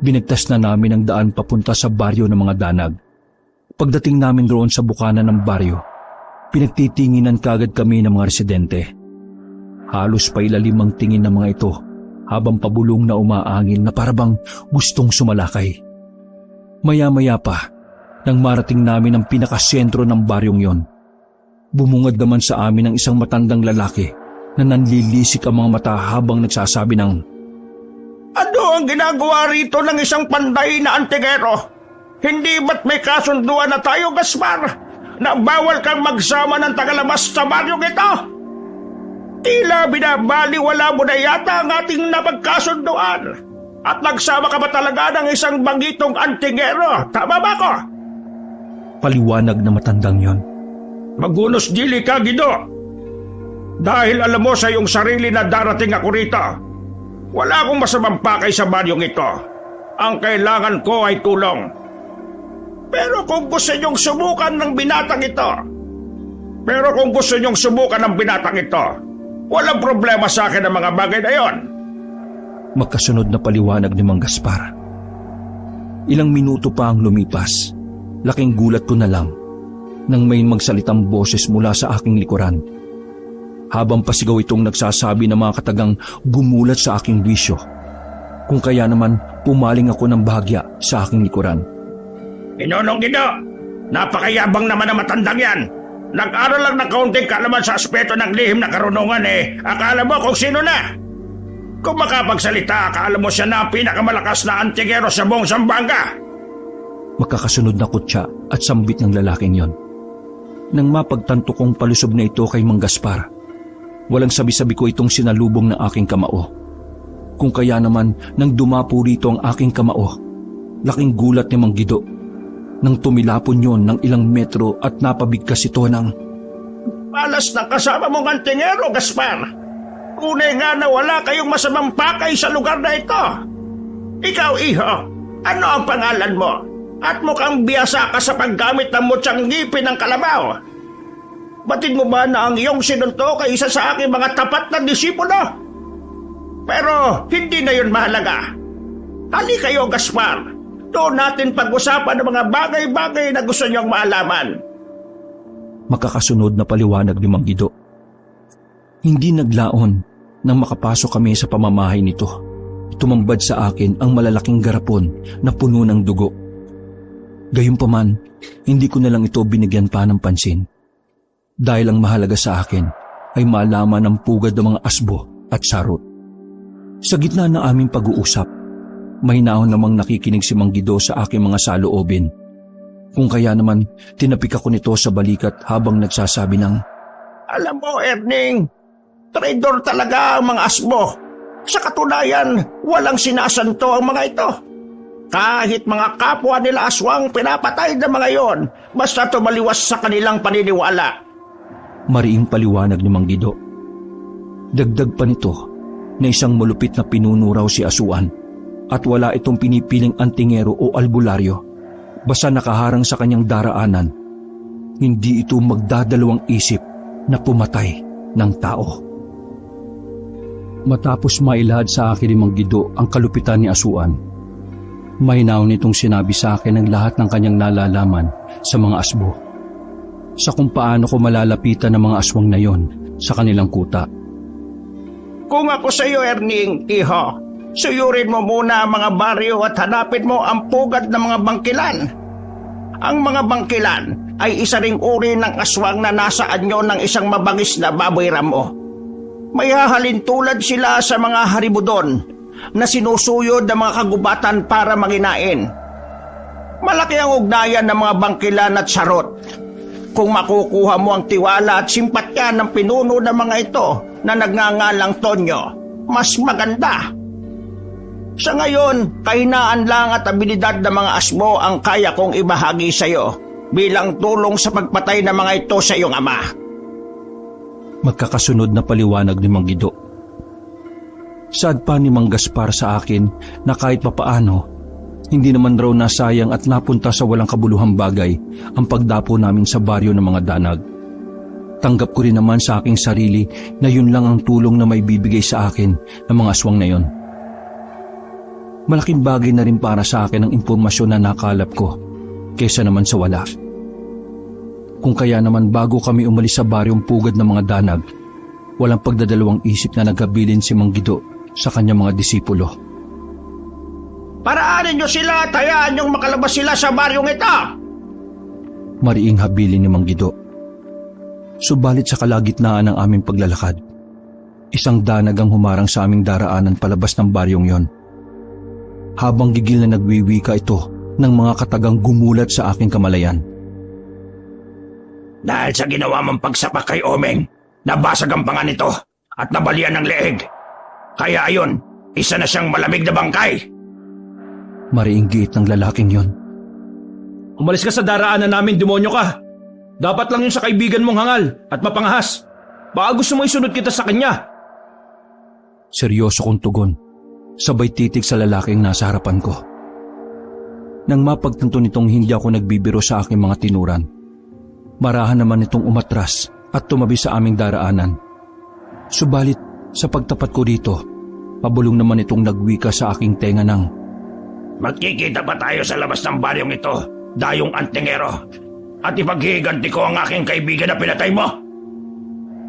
binigtas na namin ang daan papunta sa baryo ng mga danag. Pagdating namin roon sa bukana ng baryo, pinagtitinginan kagad kami ng mga residente. Halos pailalim ang tingin ng mga ito habang pabulong na umaangin na parabang gustong sumalakay. Maya-maya pa, nang marating namin ang pinakasentro ng baryong yon, bumungad naman sa amin ang isang matandang lalaki na nanlilisik ang mga mata habang nagsasabi ng, Ano ang ginagawa rito ng isang panday na antigero? Hindi ba't may kasunduan na tayo, Gaspar, na bawal kang magsama ng tagalabas sa baryong ito? Tila binabaliwala mo na yata ang ating napagkasunduan at nagsama ka ba talaga ng isang bangitong antingero? Tama ba ko? Paliwanag na matandang yon. Magunos dili ka, Gido. Dahil alam mo sa iyong sarili na darating ako rito, wala akong masamang pakay sa baryong ito. Ang kailangan ko ay tulong. Pero kung gusto niyong subukan ng binatang ito, walang problema sa akin ang mga bagay na yon. Magkasunod na paliwanag ni Mang Gaspar. Ilang minuto pa ang lumipas, laking gulat ko na lang nang may magsalitang boses mula sa aking likuran. Habang pasigaw itong nagsasabi ng mga katagang gumulat sa aking bisyo. Kung kaya naman pumaling ako ng bahagya sa aking likuran. Inonong Gido, Napakayabang naman ang matandang yan. Nag-aral lang ng kaunting kaalaman sa aspeto ng lihim na karunungan akala mo kung sino na. Kung makapagsalita, akala mo siya na ang pinakamalakas na antingero sa buong Zamboanga. Makakasunod na kutya at sambit ng lalaking yon. Nang mapagtanto kong palusob na ito kay Mang Gaspar, walang sabi-sabi ko itong sinalubong ng aking kamao. Kung kaya naman nang dumapo rito ang aking kamao, laking gulat ni Mang Guido nang tumilapon yon ng ilang metro at napabigkas ito ng... Malas na kasama mong antingero, Gaspar. Tunay nga na wala kayong masamang pakay sa lugar na ito. Ikaw, iho, ano ang pangalan mo? At mukhang biyasa ka sa paggamit ng mutsang ngipin ng kalabaw. Batid mo ba na ang iyong sinuntok ay isa sa aking mga tapat na disipulo? Pero hindi na yun mahalaga. Hali kayo, Gaspar. Doon natin pag-usapan ng mga bagay-bagay na gusto niyong maalaman. Makakasunod na paliwanag ni Mang Guido. Hindi naglaon nang makapasok kami sa pamamahay nito. Tumambad sa akin ang malalaking garapon na puno ng dugo. Gayunpaman, hindi ko na lang ito binigyan pa ng pansin. Dahil ang mahalaga sa akin ay malaman ang pugad ng mga asbo at sarot. Sa gitna ng aming pag-uusap, may naon namang nakikinig si Mang Guido sa aking mga saloobin. Kung kaya naman, tinapik ako nito sa balikat habang nagsasabi ng... Alam mo, Erning, traidor talaga ang mga asbo. Sa katunayan, walang sinasanto ang mga ito. Kahit mga kapwa nila aswang pinapatay ng mga yon, basta tumaliwas sa kanilang paniniwala. Mariing paliwanag ni Mang Guido. Dagdag pa nito na isang malupit na pinuno raw si Asuan at wala itong pinipiling antingero o albularyo. Basta nakaharang sa kanyang daraanan, hindi ito magdadalawang isip na pumatay ng tao. Matapos mailahad sa akin ni Mang Guido ang kalupitan ni Asuan, may naon nitong sinabi sa akin ang lahat ng kanyang nalalaman sa mga asbo, sa kung paano ko malalapitan ng mga aswang na yon sa kanilang kuta. Kung ako sa iyo, Erning, iho, suyurin mo muna ang mga baryo at hanapin mo ang pugad ng mga bangkilan. Ang mga bangkilan ay isa ring uri ng aswang na nasa anyo ng isang mabangis na baboy ramo. May hahalintulad sila sa mga haribudon na sinusuyod ng mga kagubatan para manginain. Malaki ang ugnayan ng mga bangkilan at sarot. Kung makukuha mo ang tiwala at simpatya ng pinuno ng mga ito na nagngangalang Tonyo, mas maganda. Sa ngayon, kahinaan lang at abilidad ng mga asbo ang kaya kong ibahagi sa iyo bilang tulong sa pagpatay ng mga ito sa iyong ama. Magkakasunod na paliwanag ni Mang Guido. Sad pa ni Mang Gaspar sa akin na kahit papaano, hindi naman raw nasayang at napunta sa walang kabuluhang bagay ang pagdapo namin sa baryo ng mga danag. Tanggap ko rin naman sa aking sarili na yun lang ang tulong na may bibigay sa akin ng mga aswang na yon. Malaking bagay na rin para sa akin ang impormasyon na nakalap ko kaysa naman sa wala. Kung kaya naman bago kami umalis sa baryong pugad ng mga danag, walang pagdadalawang isip na naghabilin si Mang Guido sa kanyang mga disipulo. Paraanin niyo sila at hayaan niyong makalabas sila sa baryong ito! Mariing habilin ni Mang Guido. Subalit sa kalagitnaan ng aming paglalakad, isang danag ang humarang sa aming daraanan palabas ng baryong yon. Habang gigil na nagwiwika ito ng mga katagang gumulat sa aking kamalayan. Dahil sa ginawa mong pagsapak kay Omeng, nabasag ang panga nito at nabalian ng leeg. Kaya ayon, isa na siyang malamig na bangkay. Mariing giit ng lalaking yon. Umalis ka sa daraanan namin, demonyo ka. Dapat lang yun sa kaibigan mong hangal at mapangahas. Baka gusto mo isunod kita sa kanya. Seryoso kong tugon, sabay titig sa lalaking nasa harapan ko. Nang mapagtanto nitong hindi ako nagbibiro sa aking mga tinuran, marahan naman itong umatras at tumabi sa aming daraanan. Subalit sa pagtapat ko dito, pabulong naman itong nagwika sa aking tenga ng, Magkikita pa tayo sa labas ng baryong ito, dayong antingero, at ipaghihiganti ko ang aking kaibigan na pinatay mo.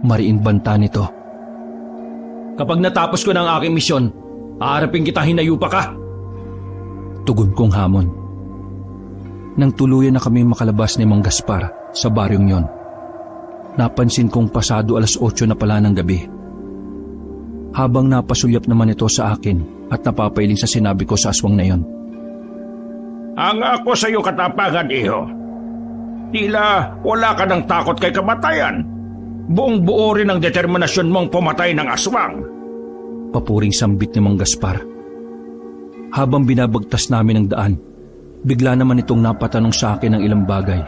Mariing banta nito. Kapag natapos ko ng aking misyon, haharapin kita hinayupa ka. Tugon kong hamon. Nang tuluyan na kaming makalabas ni Mang Gaspar sa baryong yon, napansin kong pasado 8:00 na pala ng gabi. Habang napasulyap naman ito sa akin at napapailing sa sinabi ko sa aswang na yon. Ang ako sa iyo katapangan, iho. Tila wala ka ng takot kay kamatayan. Buong buo rin ang determinasyon mong pumatay ng aswang. Papuring sambit ni Mang Gaspar. Habang binabagtas namin ang daan, bigla naman itong napatanong sa akin ng ilang bagay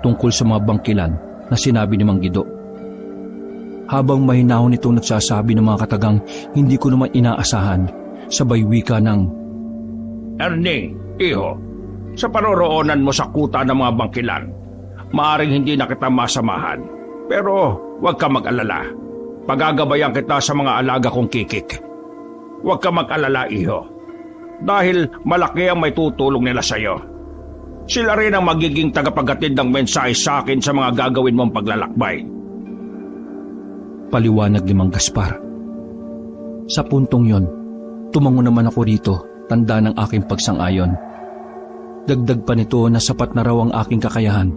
tungkol sa mga bangkilan na sinabi ni Mang Guido. Habang mahinahon itong nagsasabi ng mga katagang hindi ko naman inaasahan, sabay wika ng, Erning, iho, sa paroroonan mo sa kuta ng mga bangkilan, maaring hindi na kita masamahan. Pero huwag ka mag-alala. Pagagabayan kita sa mga alaga kong kikik. Huwag ka mag-alala, iho. Dahil malaki ang may tutulong nila sa iyo. Sila rin ang magiging tagapaghatid ng mensahe sa akin sa mga gagawin mong paglalakbay. Paliwanag ni Mang Gaspar. Sa puntong yon, tumango naman ako rito, tanda ng aking pagsang-ayon. Dagdag pa nito na sapat na raw ang aking kakayahan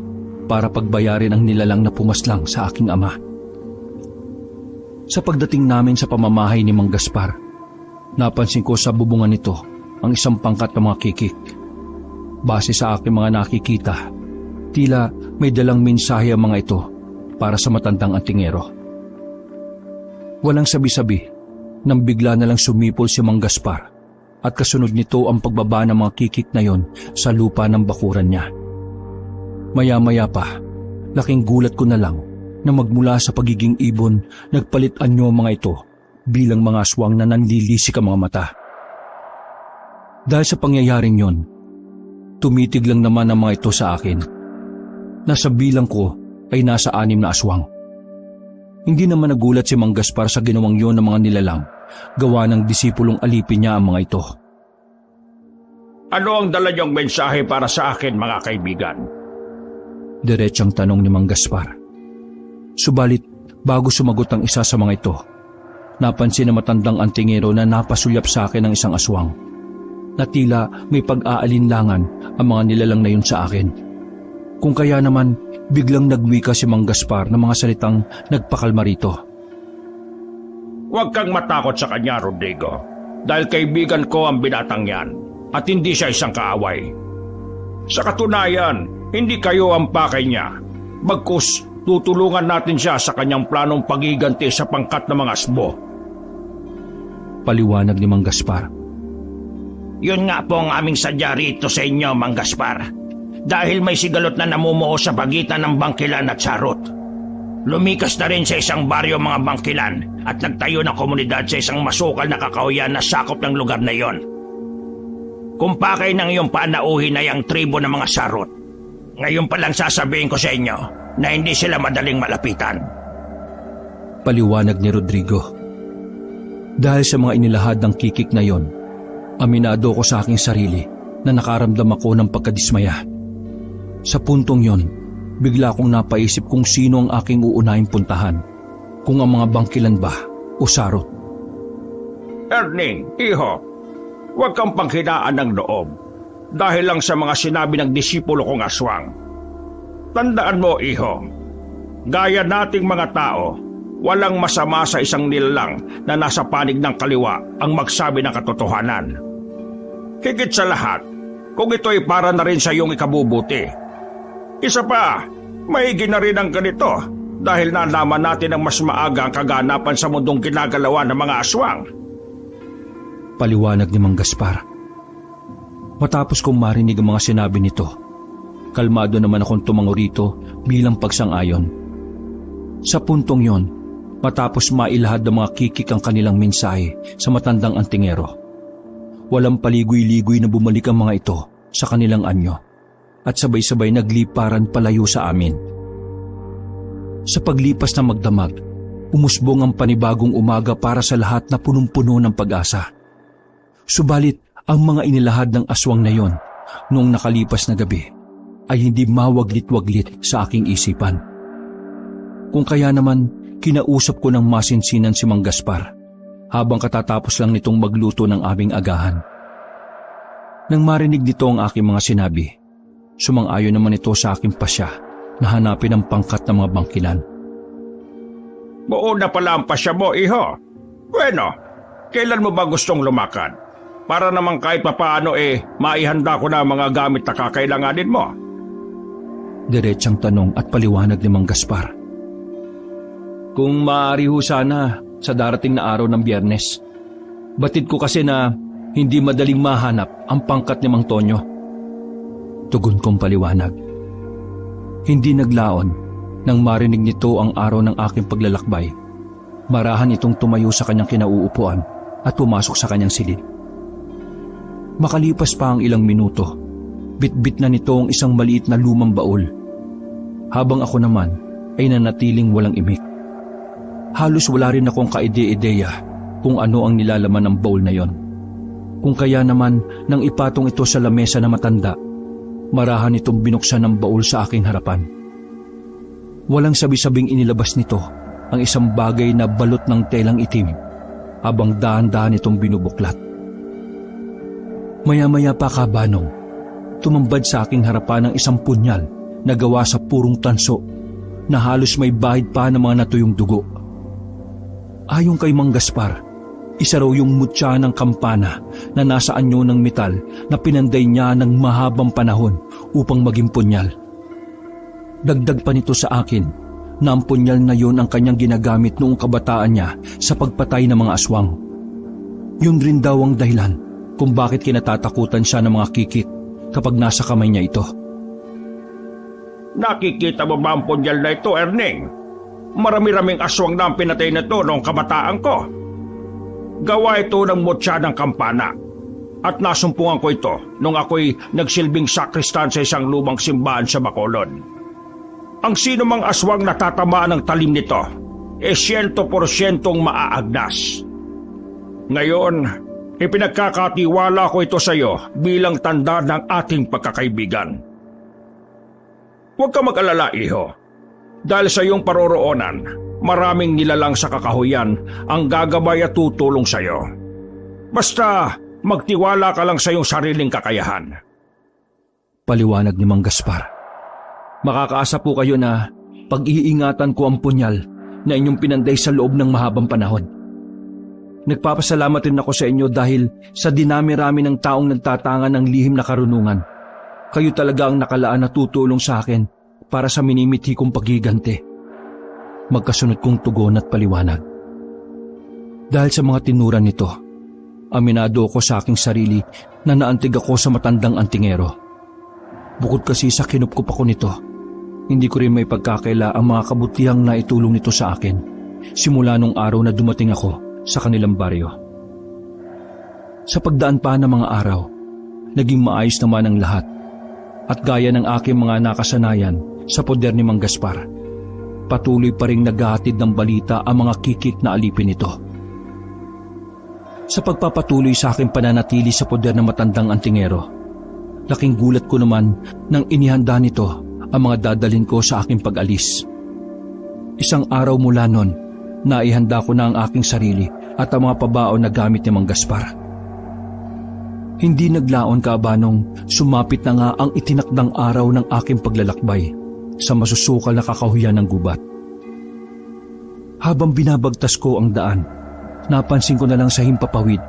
para pagbayarin ang nilalang na pumaslang sa aking ama. Sa pagdating namin sa pamamahay ni Mang Gaspar, napansin ko sa bubungan nito ang isang pangkat ng mga kikik. Base sa aking mga nakikita, tila may dalang mensahe ang mga ito para sa matandang antingero. Walang sabi-sabi, nang bigla na lang sumipol si Mang Gaspar at kasunod nito ang pagbaba ng mga kikik na yon sa lupa ng bakuran niya. Maya-maya pa, laking gulat ko na lang na magmula sa pagiging ibon, nagpalit anyo ang mga ito bilang mga aswang na nanlilisik ang mga mata. Dahil sa pangyayaring yon, tumitig lang naman ang mga ito sa akin. Nasa bilang ko ay nasa 6 na aswang. Hindi naman nagulat si Mang Gaspar sa ginawang yon ng mga nilalang, gawa ng disipulong alipin niya ang mga ito. Ano ang dala niyong mensahe para sa akin, mga kaibigan? Diretsang tanong ni Mang Gaspar. Subalit, bago sumagot ang isa sa mga ito, napansin na matandang antingero na napasulyap sa akin ng isang aswang, na tila may pag-aalinlangan ang mga nilalang na yun sa akin. Kung kaya naman, biglang nagwika si Mang Gaspar ng mga salitang nagpakalma rito. Huwag kang matakot sa kanya, Rodrigo, dahil kaibigan ko ang binatang yan at hindi siya isang kaaway. Sa katunayan, hindi kayo ang pakay niya. Bagkus, tutulungan natin siya sa kanyang planong pagiganti sa pangkat ng mga asbo. Paliwanag ni Mang Gaspar. Yun nga po ang aming sadya rito sa inyo, Mang Gaspar. Dahil may sigalot na namumuo sa pagitan ng bangkilan at sarot. Lumikas na rin sa isang baryo mga bangkilan at nagtayo ng komunidad sa isang masukal na kakahuyan na sakop ng lugar na yon. Kung pakay ng iyong panauhin ay ang tribo ng mga sarot, ngayon pa lang sasabihin ko sa inyo na hindi sila madaling malapitan. Paliwanag ni Rodrigo. Dahil sa mga inilahad ng kikik na yon, aminado ko sa aking sarili na nakaramdam ako ng pagkadismaya. Sa puntong yon, bigla akong napaisip kung sino ang aking uunahing puntahan, kung ang mga bangkilan ba o sarot. Erning, iho, huwag kang panghinaan ng loob dahil lang sa mga sinabi ng disipulo kong aswang. Tandaan mo, iho, gaya nating mga tao, walang masama sa isang nilalang na nasa panig ng kaliwa ang magsabi ng katotohanan. Higit sa lahat, kung ito'y para na rin sa iyong ikabubuti. Isa pa, mahigi na rin ang ganito dahil nalaman natin ang mas maaga ang kaganapan sa mundong ginagalawan ng mga aswang. Paliwanag ni Mang Gaspar. Matapos kong marinig ang mga sinabi nito, kalmado naman akong tumango rito bilang pagsang-ayon. Sa puntong yon, matapos mailahad ng mga kikik ang kanilang mensahe sa matandang antingero, walang paligoy-ligoy na bumalik ang mga ito sa kanilang anyo at sabay-sabay nagliparan palayo sa amin. Sa paglipas ng magdamag, umusbong ang panibagong umaga para sa lahat na punong-puno ng pag-asa. Subalit, ang mga inilahad ng aswang na yon noong nakalipas na gabi ay hindi mawaglit-waglit sa aking isipan. Kung kaya naman, kinausap ko ng masinsinan si Mang Gaspar habang katatapos lang nitong magluto ng aming agahan. Nang marinig nito ang aking mga sinabi, Sumang-ayon naman ito sa aking pasya na hanapin ang pangkat ng mga bangkilan. Buo na pala ang pasya mo, iho. Bueno, kailan mo ba gustong lumakad? Para naman kahit papaano maihanda ko na ang mga gamit na kakailanganin mo. Diretsang tanong at paliwanag ni Mang Gaspar. Kung maaari ho sana sa darating na araw ng Biyernes. Batid ko kasi na hindi madaling mahanap ang pangkat ni Mang Tonyo. Tugon kong paliwanag. Hindi naglaon nang marinig nito ang araw ng aking paglalakbay. Marahan itong tumayo sa kanyang kinauupuan at pumasok sa kanyang silid. Makalipas pa ang ilang minuto, bitbit na nito ang isang maliit na lumang baul. Habang ako naman ay nanatiling walang imik. Halos wala rin akong kaide-ideya kung ano ang nilalaman ng baul na yon. Kung kaya naman nang ipatong ito sa lamesa na matanda, marahan itong binuksan ng baul sa aking harapan. Walang sabi-sabing inilabas nito ang isang bagay na balot ng telang itim habang dahan-dahan itong binubuklat. Maya-maya pa kabanong, tumambad sa aking harapan ang isang punyal na gawa sa purong tanso na halos may bahid pa ng mga natuyong dugo. Ayon kay Mang Gaspar, isa raw yung mutya ng kampana na nasa anyo ng metal na pinanday niya ng mahabang panahon upang maging punyal. Dagdag pa nito sa akin na ang punyal na yon ang kanyang ginagamit noong kabataan niya sa pagpatay ng mga aswang. Yun rin daw ang dahilan kung bakit kinatatakutan siya ng mga kikit kapag nasa kamay niya ito. Nakikita mo ba ang punyal na ito, Erning? Marami-raming aswang na ang pinatay na ito noong kabataan ko. Gawa ito ng mutya ng kampana at nasumpungan ko ito nung ako'y nagsilbing sakristan sa isang lumang simbahan sa Bacolod. Ang sino mang aswang natatamaan ng talim nito 100% maaagnas. Ngayon, ipinagkakatiwala ko ito sa iyo bilang tanda ng ating pagkakaibigan. Huwag ka mag-alala, iho. Dahil sa iyong paroroonan, maraming nilalang sa kakahuyan ang gagabay at tutulong sa iyo. Basta magtiwala ka lang sa iyong sariling kakayahan. Paliwanag ni Mang Gaspar. Makakaasa po kayo na pag-iingatan ko ang punyal na inyong pinanday sa loob ng mahabang panahon. Nagpapasalamat rin ako sa inyo dahil sa dinami-rami ng taong nagtatangan ng lihim na karunungan. Kayo talaga ang nakalaan na tutulong sa akin para sa minimithi kong pagigante. Magkasunod kong tugon at paliwanag. Dahil sa mga tinuran nito, aminado ako sa aking sarili na naantig ako sa matandang antingero. Bukod kasi sa kinupkup ako nito, hindi ko rin may pagkakaila ang mga kabutihang naitulong nito sa akin simula nung araw na dumating ako sa kanilang baryo. Sa pagdaan pa ng mga araw, naging maayos naman ang lahat at gaya ng aking mga nakasanayan sa poder ni Mang Gaspar, patuloy pa rin naghahatid ng balita ang mga kikik na alipin nito. Sa pagpapatuloy sa aking pananatili sa poder ng matandang antingero, laking gulat ko naman nang inihanda nito ang mga dadalhin ko sa aking pag-alis. Isang araw mula nun, naihanda ko na ang aking sarili at ang mga pabaon na gamit ni Mang Gaspar. Hindi naglaon kaabanong sumapit na nga ang itinakdang araw ng aking paglalakbay sa masusukal na kakahuyan ng gubat. Habang binabagtas ko ang daan, napansin ko na lang sa himpapawid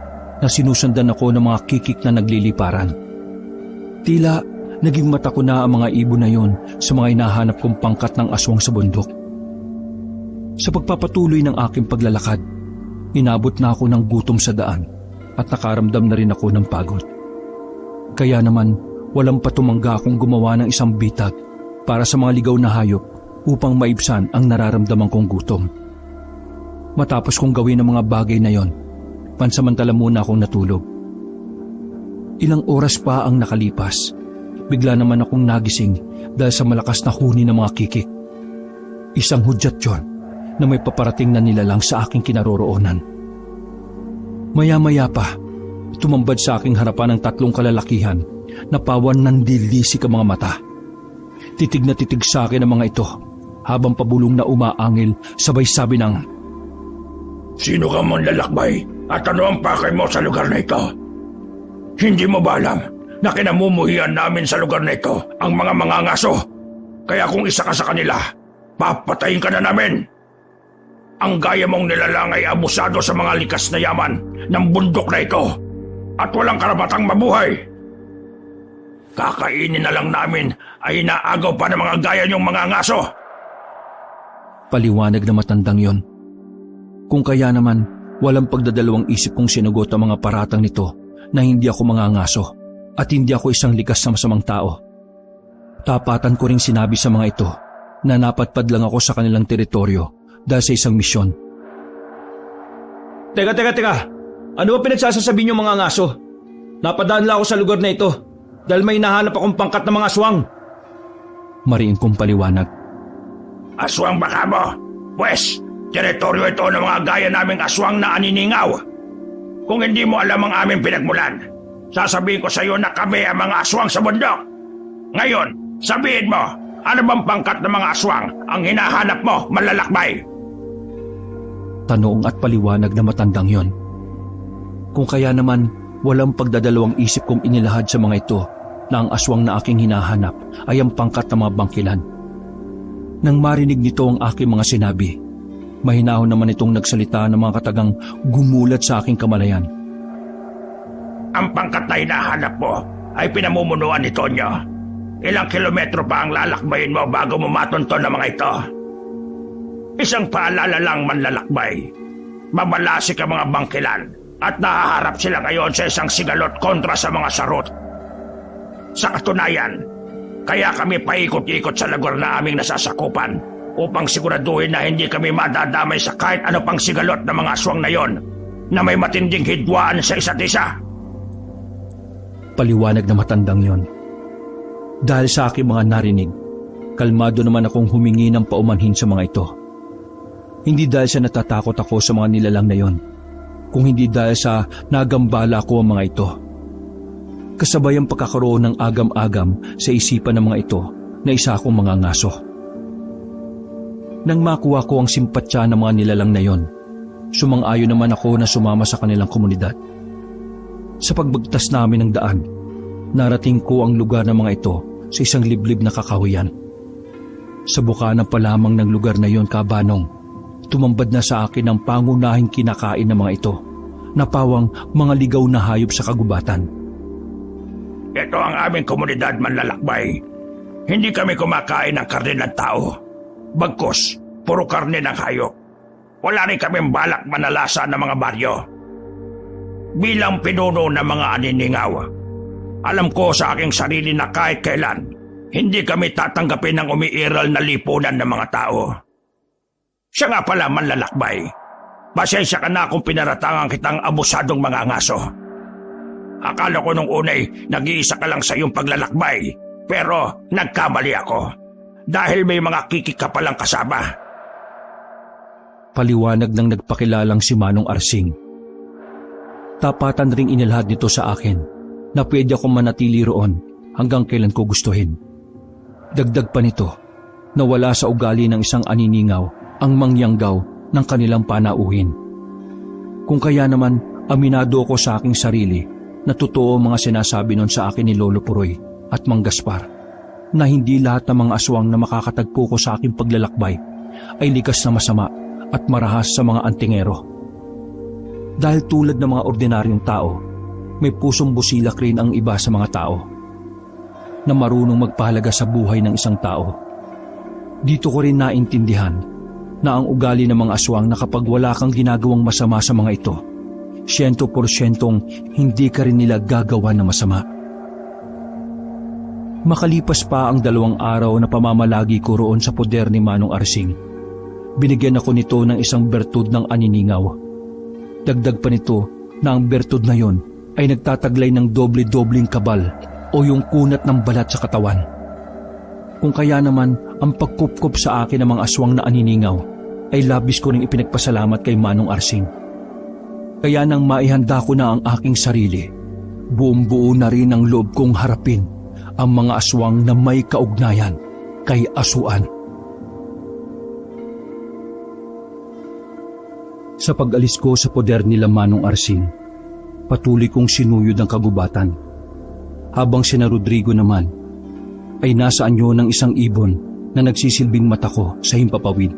na sinusundan ako ng mga kikik na nagliliparan. Tila naging mata ko na ang mga ibon na yon sa mga hinahanap kong pangkat ng aswang sa bundok. Sa pagpapatuloy ng aking paglalakad, inabot na ako ng gutom sa daan at nakaramdam na rin ako ng pagod. Kaya naman, walang patumangga akong gumawa ng isang bitag para sa mga ligaw na hayop upang maibsan ang nararamdaman kong gutom. Matapos kong gawin ang mga bagay na yon, pansamantala muna akong natulog. Ilang oras pa ang nakalipas, bigla naman akong nagising dahil sa malakas na huni ng mga kikik. Isang hudyat yon na may paparating na nilalang sa aking kinaroroonan. Maya-maya pa, tumambad sa aking harapan ng 3 kalalakihan na pawan ng dilisik ang mga mata. Titig na titig sa akin ang mga ito habang pabulong na umaangil sabay sabi ng, Sino ka mong lalakbay at ano ang pakay mo sa lugar na ito? Hindi mo ba alam na kinamumuhian namin sa lugar na ito ang mga mangangaso. Kaya kung isa ka sa kanila, papatayin ka na namin. Ang gaya mong nilalang ay abusado sa mga likas na yaman ng bundok na ito at walang karapatang mabuhay. Kakainin na lang namin ay inaagaw pa ng mga gaya niyong mga ngaso. Paliwanag na matandang yon. Kung kaya naman, walang pagdadalawang isip kong sinugot ang mga paratang nito na hindi ako mangangaso at hindi ako isang likas na masamang tao. Tapatan ko ring sinabi sa mga ito na napatpad lang ako sa kanilang teritoryo dahil sa isang misyon. Teka. Ano ba pinagsasasabi niyo mga ngaso? Napadaan lang ako sa lugar na ito dahil may nahanap akong pangkat ng mga aswang. Mariin kong paliwanag. Aswang baka mo? Pwes, teritoryo ito ng mga gaya naming aswang na aniningaw. Kung hindi mo alam ang aming pinagmulan, sasabihin ko sa iyo na kami ang mga aswang sa bundok. Ngayon, sabihin mo, ano bang pangkat ng mga aswang ang hinahanap mo, malalakbay? Tanong at paliwanag na matandang yon. Kung kaya naman, walang pagdadalawang isip kong inilahad sa mga ito na ang aswang na aking hinahanap ay ang pangkat ng mga bangkilan. Nang marinig nito ang aking mga sinabi, mahinahon naman itong nagsalita ng mga katagang gumulat sa aking kamalayan. Ang pangkat na hinahanap mo ay pinamumunuan ni Tonyo. Ilang kilometro pa ang lalakbayin mo bago mo matunton ng mga ito. Isang paalala lang manlalakbay. Mabalasik ang mga bangkilan at nahaharap sila ngayon sa isang sigalot kontra sa mga sarot. Sa katunayan, kaya kami paikot-ikot sa lugar na aming nasasakupan upang siguraduhin na hindi kami madadamay sa kahit ano pang sigalot ng mga aswang na yon na may matinding hidwaan sa isa't isa. Paliwanag na matandang yon. Dahil sa aking mga narinig, kalmado naman akong humingi ng paumanhin sa mga ito. Hindi dahil sa natatakot ako sa mga nilalang na yon, kung hindi dahil sa nagambala ko ang mga ito. Kasabay ang pagkakaroon ng agam-agam sa isipan ng mga ito na isa akong mga ngaso. Nang makuha ko ang simpatya ng mga nilalang na yon, sumang-ayon naman ako na sumama sa kanilang komunidad. Sa pagbagtas namin ng daan, narating ko ang lugar ng mga ito sa isang liblib na kakahuyan. Sa bukana pa lamang ng lugar na yon, kabanong, tumambad na sa akin ang pangunahing kinakain ng mga ito, na pawang mga ligaw na hayop sa kagubatan. Ito ang aming komunidad, manlalakbay. Hindi kami kumakain ng karne ng tao. Bagkus, puro karne ng hayop. Wala rin kaming balak manalasa ng mga baryo. Bilang pinuno ng mga aniningaw, alam ko sa aking sarili na kahit kailan, hindi kami tatanggapin ng umiiral na lipunan ng mga tao. Siya nga pala, manlalakbay. Pasensya ka na kung pinaratangan kitang abusadong mga ngaso. Akala ko nung unay nag-iisa ka lang sa iyong paglalakbay, pero nagkamali ako dahil may mga kikik ka palang kasama. Paliwanag ng nagpakilalang si Manong Arsing. Tapatan ring inilahad nito sa akin na pwede akong manatili roon hanggang kailan ko gustuhin. Dagdag pa nito na wala sa ugali ng isang aniningaw ang mangyanggaw ng kanilang panauhin. Kung kaya naman, aminado ako sa aking sarili na totoo mga sinasabi nun sa akin ni Lolo Puroy at Mang Gaspar, na hindi lahat ng mga aswang na makakatagpo ko sa aking paglalakbay ay likas na masama at marahas sa mga antingero. Dahil tulad ng mga ordinaryong tao, may pusong busilak rin ang iba sa mga tao na marunong magpahalaga sa buhay ng isang tao. Dito ko rin naintindihan na ang ugali ng mga aswang na kapag wala kang ginagawang masama sa mga ito, 100% hindi ka rin nila gagawa na masama. Makalipas pa ang 2 araw na pamamalagi ko roon sa poder ni Manong Arsing, binigyan ako nito ng isang bertud ng aniningaw. Dagdag pa nito na ang bertud na yon ay nagtataglay ng doble-dobling kabal o yung kunat ng balat sa katawan. Kung kaya naman ang pagkupkop sa akin ng mga aswang na aniningaw ay labis ko ring ipinagpasalamat kay Manong Arsing. Kaya nang maihanda ko na ang aking sarili, buong-buo na rin ang loob kong harapin ang mga aswang na may kaugnayan kay Asuan. Sa pag-alis ko sa poder nila Manong Arsing, patuloy kong sinuyod ang kagubatan. Habang sina Rodrigo naman ay nasa anyo ng isang ibon na nagsisilbing mata ko sa himpapawid.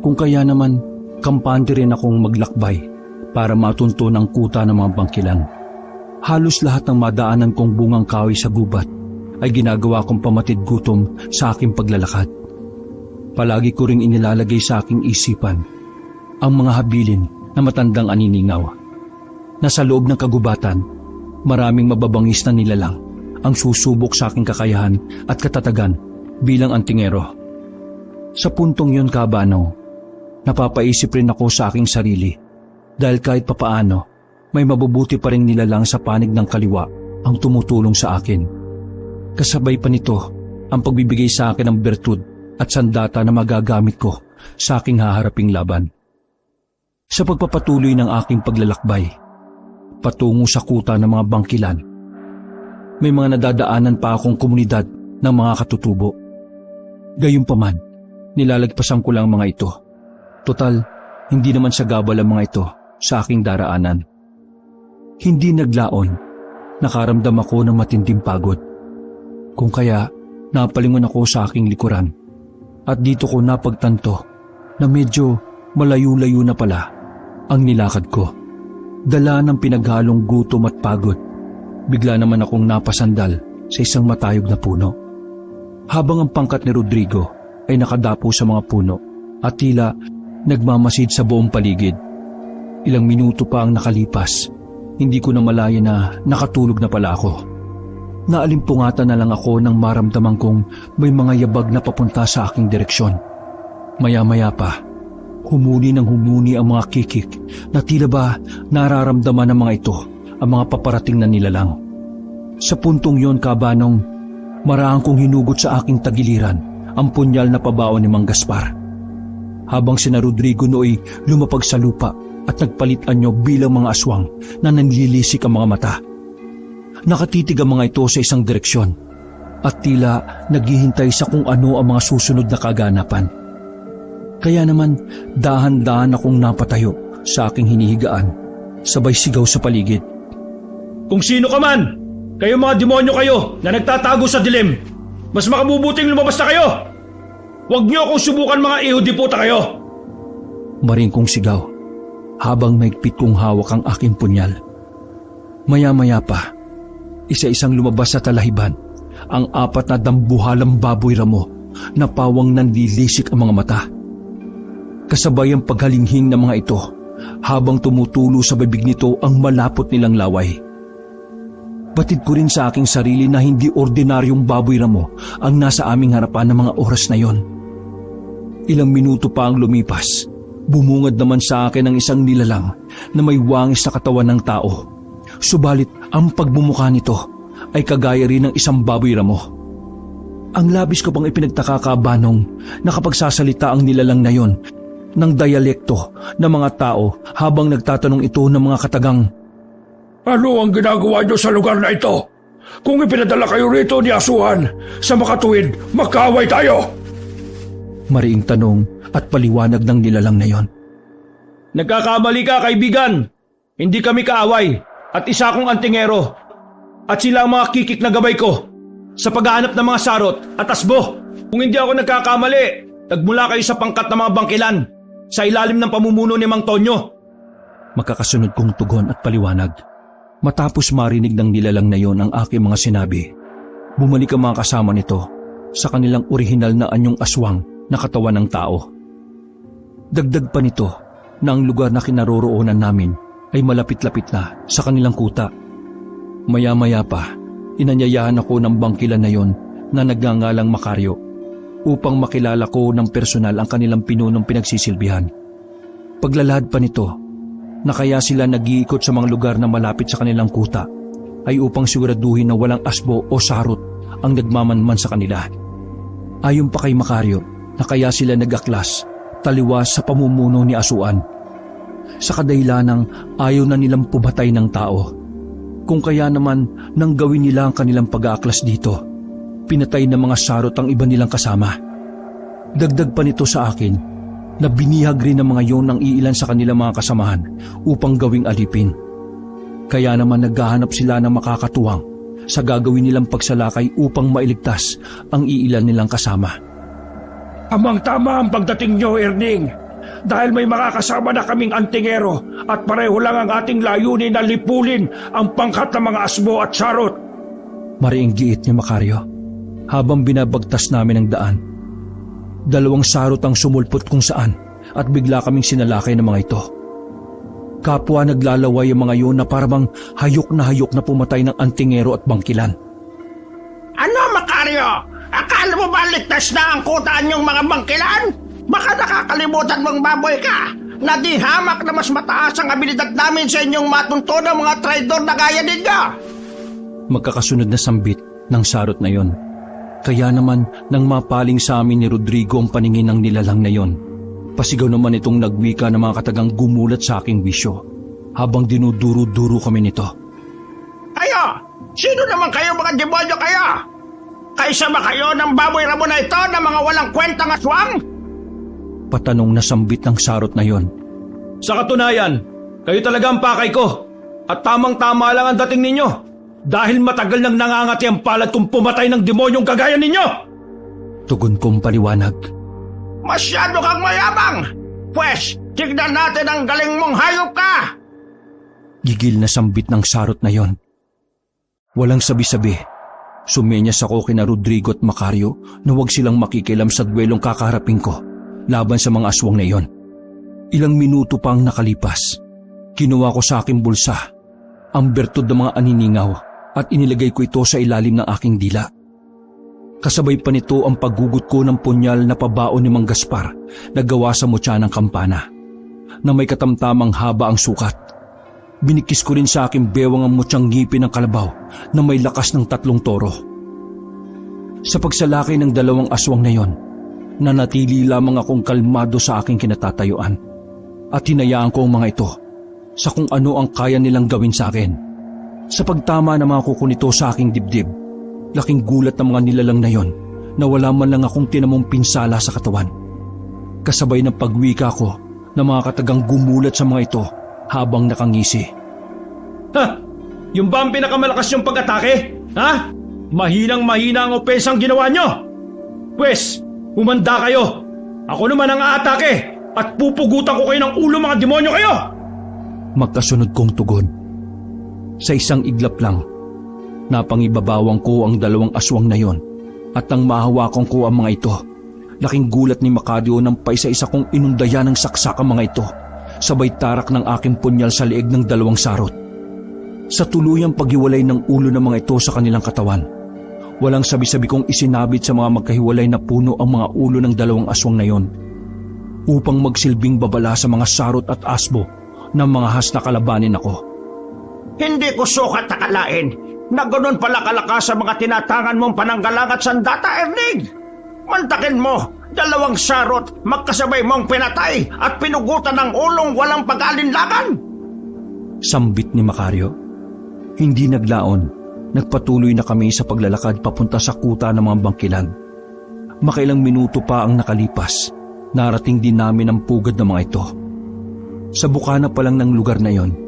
Kung kaya naman, kampante rin akong maglakbay para matunto ng kuta ng mga bangkilan. Halos lahat ng madaanan kong bungang kahoy sa gubat ay ginagawa kong pamatid gutom sa aking paglalakad. Palagi ko ring inilalagay sa aking isipan ang mga habilin na matandang aniningaw. Nasa loob ng kagubatan, maraming mababangis na nilalang ang susubok sa aking kakayahan at katatagan bilang antingero. Sa puntong yun, Kabano, napapaisip rin ako sa aking sarili dahil kahit papaano may mabubuti pa rin nilalang sa panig ng kaliwa ang tumutulong sa akin. Kasabay pa nito ang pagbibigay sa akin ng bertud at sandata na magagamit ko sa aking haharaping laban. Sa pagpapatuloy ng aking paglalakbay patungo sa kuta ng mga bangkilan, may mga nadadaanan pa akong komunidad ng mga katutubo. Gayunpaman, nilalagpasan ko lang mga ito. Total, hindi naman sagabal ang mga ito sa aking daraanan. Hindi naglaon, nakaramdam ako ng matinding pagod. Kung kaya, napalingon ako sa aking likuran at dito ko napagtanto na medyo malayo-layo na pala ang nilakad ko. Dala ng pinaghalong gutom at pagod, bigla naman akong napasandal sa isang matayog na puno. Habang ang pangkat ni Rodrigo ay nakadapo sa mga puno at tila nagmamasid sa buong paligid. Ilang minuto pa ang nakalipas, hindi ko na malaya na nakatulog na pala ako. Naalimpungatan na lang ako nang maramdaman kong may mga yabag na papunta sa aking direksyon. Maya-maya pa, humuni ng humuni ang mga kikik na tila ba nararamdaman ng mga ito ang mga paparating na nilalang. Sa puntong yon, Kabanong, marahang kong hinugot sa aking tagiliran ang punyal na pabaon ni Mang Gaspar. Habang sina Rodrigo nooy lumapag sa lupa at nagpalit anyo bilang mga aswang na nanlilisik ang mga mata. Nakatitig ang mga ito sa isang direksyon at tila naghihintay sa kung ano ang mga susunod na kaganapan. Kaya naman dahan-dahan akong napatayo sa aking hinihigaan, sabay sigaw sa paligid. Kung sino ka man, kayo mga demonyo kayo na nagtatago sa dilim, mas makabubuting lumabas na kayo! Huwag niyo akong subukan, mga iho-diputa kayo! Maring kong sigaw habang maigpit kong hawak ang aking punyal. Maya-maya pa, isa-isang lumabas sa talahiban ang 4 na dambuhalang baboy ramo na pawang nanlilisik ang mga mata. Kasabay ang paghalinghing ng mga ito habang tumutulo sa bibig nito ang malapot nilang laway. Batid ko rin sa aking sarili na hindi ordinaryong baboy ramo ang nasa aming harapan ng mga oras na yon. Ilang minuto pa ang lumipas, bumungad naman sa akin ang isang nilalang na may wangis na katawan ng tao. Subalit ang pagmumukha nito ay kagaya rin ng isang baboy ramo. Ang labis ko pang ipinagtaka, Kabanong, na kapag sasalita ang nilalang na yon ng dialekto ng mga tao habang nagtatanong ito ng mga katagang, Ano ang ginagawa niyo sa lugar na ito? Kung ipinadala kayo rito ni Asuhan, sa makatuwid, magkaaway tayo! Mariing tanong at paliwanag ng nilalang na yon. Nagkakamali ka, kaibigan! Hindi kami kaaway at isa akong antingero at sila ang mga kikik na gabay ko sa paghahanap ng mga sarot at asbo. Kung hindi ako nagkakamali, nagmula kayo sa pangkat ng mga bangkilan sa ilalim ng pamumuno ni Mang Tonyo. Makakasunod kong tugon at paliwanag. Matapos marinig ng nilalang na yon ang aking mga sinabi, bumalik ang mga kasama nito sa kanilang orihinal na anyong aswang na katawan ng tao. Dagdag pa nito na ang lugar na kinaroroonan namin ay malapit-lapit na sa kanilang kuta. Maya-maya pa, inanyayahan ako ng bangkilan na yon na nagngangalang Makaryo upang makilala ko ng personal ang kanilang pinunong pinagsisilbihan. Paglalahad pa nito, na kaya sila nag-iikot sa mga lugar na malapit sa kanilang kuta ay upang siguraduhin na walang asbo o sarot ang nagmamanman sa kanila. Ayon pa kay Makaryo, na kaya sila nag-aklas taliwas sa pamumuno ni Asuan sa kadahilanang ayaw na nilang pumatay ng tao. Kung kaya naman nang gawin nila ang kanilang pag-aaklas dito, pinatay ng mga sarot ang iba nilang kasama. Dagdag pa nito sa akin na binihag rin ng mga yon ng iilan sa kanilang mga kasamahan upang gawing alipin. Kaya naman naghahanap sila ng makakatuwang sa gagawin nilang pagsalakay upang mailigtas ang iilan nilang kasama. Tamang-tama ang pagdating nyo, Erning. Dahil may mga kasama na kaming antingero at pareho lang ang ating layunin na lipulin ang pangkat ng mga asbo at sarot. Mariing giit ni Macario habang binabagtas namin ang daan. 2 sarot ang sumulpot kung saan at bigla kaming sinalakay ng mga ito. Kapwa naglalaway ang mga yun na parang hayok na pumatay ng antingero at bangkilan. Ano, Macario? Akala mo ba ligtas na ang kutaan yung mga bangkilan? Baka nakakalimutan mong baboy ka na di hamak na mas mataas ang abilidad namin sa inyong matunto ng mga traidor na gaya ninyo. Magkakasunod na sambit ng sarot na yon. Kaya naman nang mapaling sa amin ni Rodrigo ang paningin ng nilalang na yon, pasigaw naman itong nagwika ng mga katagang gumulat sa aking bisyo habang dinuduro-duro kami nito. Kayo! Sino naman kayo mga demonyo kayo? Kaysa ba kayo ng baboy ramo na ito na mga walang kwentang aswang? Patanong na sambit ng sarot na yon. Sa katunayan, kayo talaga ang pakay ko at tamang-tama lang ang dating ninyo dahil matagal nang nangangati ang palad kong pumatay ng demonyong kagaya ninyo. Tugon kong paliwanag. Masyado kang mayabang! Pwes, tignan natin ang galing mong hayop ka! Gigil na sambit ng sarot na yon. Walang sabi-sabi, sumenyas ako kina Rodrigo at Macario na huwag silang makikialam sa duelong kakaharapin ko laban sa mga aswang na iyon. Ilang minuto pang nakalipas, kinuha ko sa aking bulsa ang bertud ng mga aniningaw at inilagay ko ito sa ilalim ng aking dila. Kasabay pa nito ang paggugot ko ng punyal na pabaon ni Mang Gaspar na gawa sa mutya ng kampana na may katamtamang haba ang sukat. Binikis ko rin sa aking bewang ang mutyang ngipin ng kalabaw na may lakas ng 3 toro. Sa pagsalakay ng 2 aswang na yon, nanatili lamang akong kalmado sa aking kinatatayuan at hinayaan ko ang mga ito sa kung ano ang kaya nilang gawin sa akin. Sa pagtama ng mga kuko nito sa aking dibdib, laking gulat ng mga nilalang na yon na wala man lang akong tinamong pinsala sa katawan. Kasabay ng pagwika ko na mga katagang gumulat sa mga ito habang nakangisi. Ha? Yung ba ang pinakamalakas yung pag-atake? Ha? Mahinang-mahina ang opensang ginawa nyo? Pwes, humanda kayo. Ako naman ang aatake at pupugutan ko kayo ng ulo mga demonyo kayo! Magkasunod kong tugon. Sa isang iglap lang, napangibabawang ko ang 2 aswang na yon at nang mahawakan ko ang mga ito, laking gulat ni Macario nang paisa-isa kong inundayan ng saksak ang mga ito, sabay tarak ng aking punyal sa leeg ng 2 sarot. Sa tuluyang paghiwalay ng ulo ng mga ito sa kanilang katawan, walang sabi-sabi kong isinabit sa mga magkahiwalay na puno ang mga ulo ng 2 aswang na yon upang magsilbing babala sa mga sarot at asbo ng mga has na kalabanin ako. Hindi ko sukat akalain na ganun pala kalakas sa mga tinatangan mong pananggalang at sandata, Erning. Mantakin mo, 2 sarot magkasabay mong pinatay at pinugutan ng ulong walang pag-alinlangan. Sambit ni Macario. Hindi naglaon, nagpatuloy na kami sa paglalakad papunta sa kuta ng mga bangkilan. Makailang minuto pa ang nakalipas, narating din namin ang pugad ng mga ito. Sa bukana pa lang ng lugar na yon,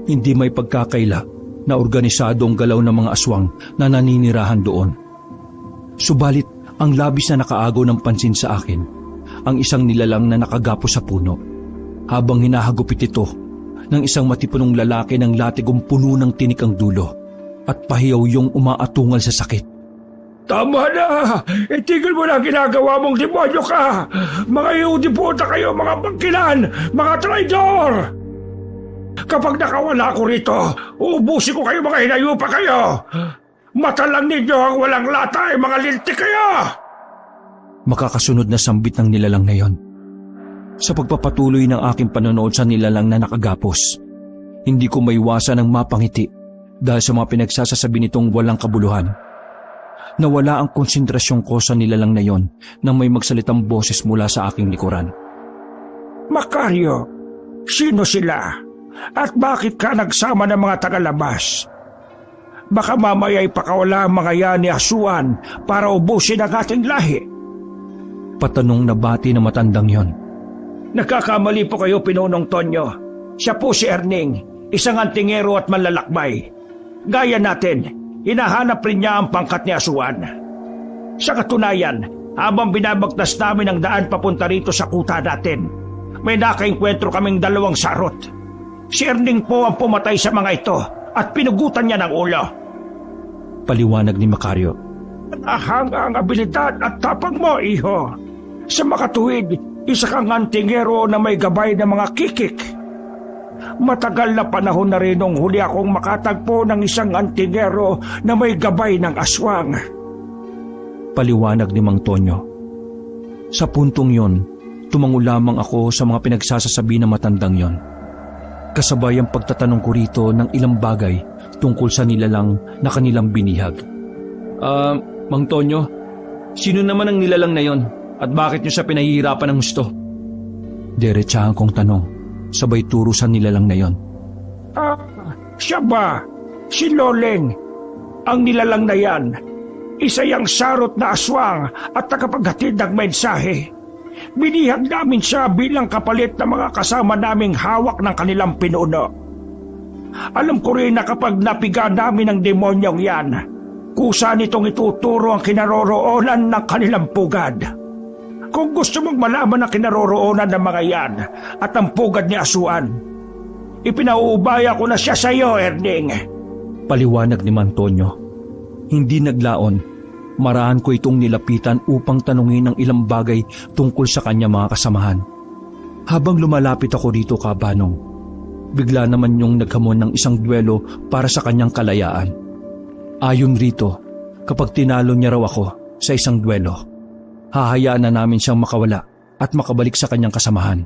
hindi may pagkakaila na organisado ang galaw ng mga aswang na naninirahan doon. Subalit, ang labis na nakaagaw ng pansin sa akin, ang isang nilalang na nakagapo sa puno, habang hinahagupit ito ng isang matipunong lalaki ng latigong puno ng tinik ang dulo at pahiyaw yung umaatungal sa sakit. Tama na! Itigil mo na ginagawa mong demonyo ka! Mga iudiputa kayo, mga bangkilan! Mga traidor! Kapag nakawala ko rito, uubusin ko kayo, mga hinayupa kayo! Mata lang ninyo ang walang lata, mga lintik kayo! Makakasunod na sambit ng nilalang na yon. Sa pagpapatuloy ng aking panonood sa nilalang na nakagapos, hindi ko maiwasan ang mapangiti dahil sa mga pinagsasasabi nitong walang kabuluhan. Nawala ang konsentrasyon ko sa nilalang na yon nang may magsalitang boses mula sa aking likuran. Macario, sino sila? At bakit ka nagsama ng mga tagalabas? Baka mamaya ipakawala ang mga yan ni Asuan para ubusin ang ating lahi. Patanong na bati na matandang yon. Nagkakamali po kayo, Pinunong Tonyo. Siya po si Erning, isang antingero at manlalakbay. Gaya natin, hinahanap rin niya ang pangkat ni Asuan. Sa katunayan, habang binabagtas namin ang daan papunta rito sa kuta natin, may nakaengkwentro kaming 2 sarot. Si Erning po ang pumatay sa mga ito at pinugutan niya ng ulo. Paliwanag ni Macario. Nahanga ang abilidad at tapang mo, iho. Sa makatuwid, isa kang antingero na may gabay ng mga kikik. Matagal na panahon na rin nung huli akong makatagpo ng isang antingero na may gabay ng aswang. Paliwanag ni Mang Tonyo. Sa puntong yon, tumango lamang ako sa mga pinagsasasabi ng matandang yon. Kasabay ang pagtatanong ko rito ng ilang bagay tungkol sa nilalang na kanilang binihag. Mang Tonyo, sino naman ang nilalang na yon at bakit niyo siya pinahihirapan ng gusto? Diretsahan kong tanong, sabay turo sa nilalang na yon. Siya ba? Si Loleng. Ang nilalang na yan, isa yang sarot na aswang at nakapaghatid ng mensahe. Binihag namin siya bilang kapalit ng mga kasama naming hawak ng kanilang pinuno. Alam ko rin na kapag napiga namin ang demonyong yan, kusa nitong ituturo ang kinaroroonan ng kanilang pugad. Kung gusto mong malaman ang kinaroroonan ng mga yan at ang pugad ni Asuan, ipinauubaya ko na siya sa iyo, Erning. Paliwanag ni Mantonyo. Hindi naglaon, marahan ko itong nilapitan upang tanungin ang ilang bagay tungkol sa kanya mga kasamahan. Habang lumalapit ako dito, Kabanong, bigla naman yung naghamon ng isang duelo para sa kanyang kalayaan. Ayon rito, kapag tinalo niya raw ako sa isang duelo, hahayaan na namin siyang makawala at makabalik sa kanyang kasamahan.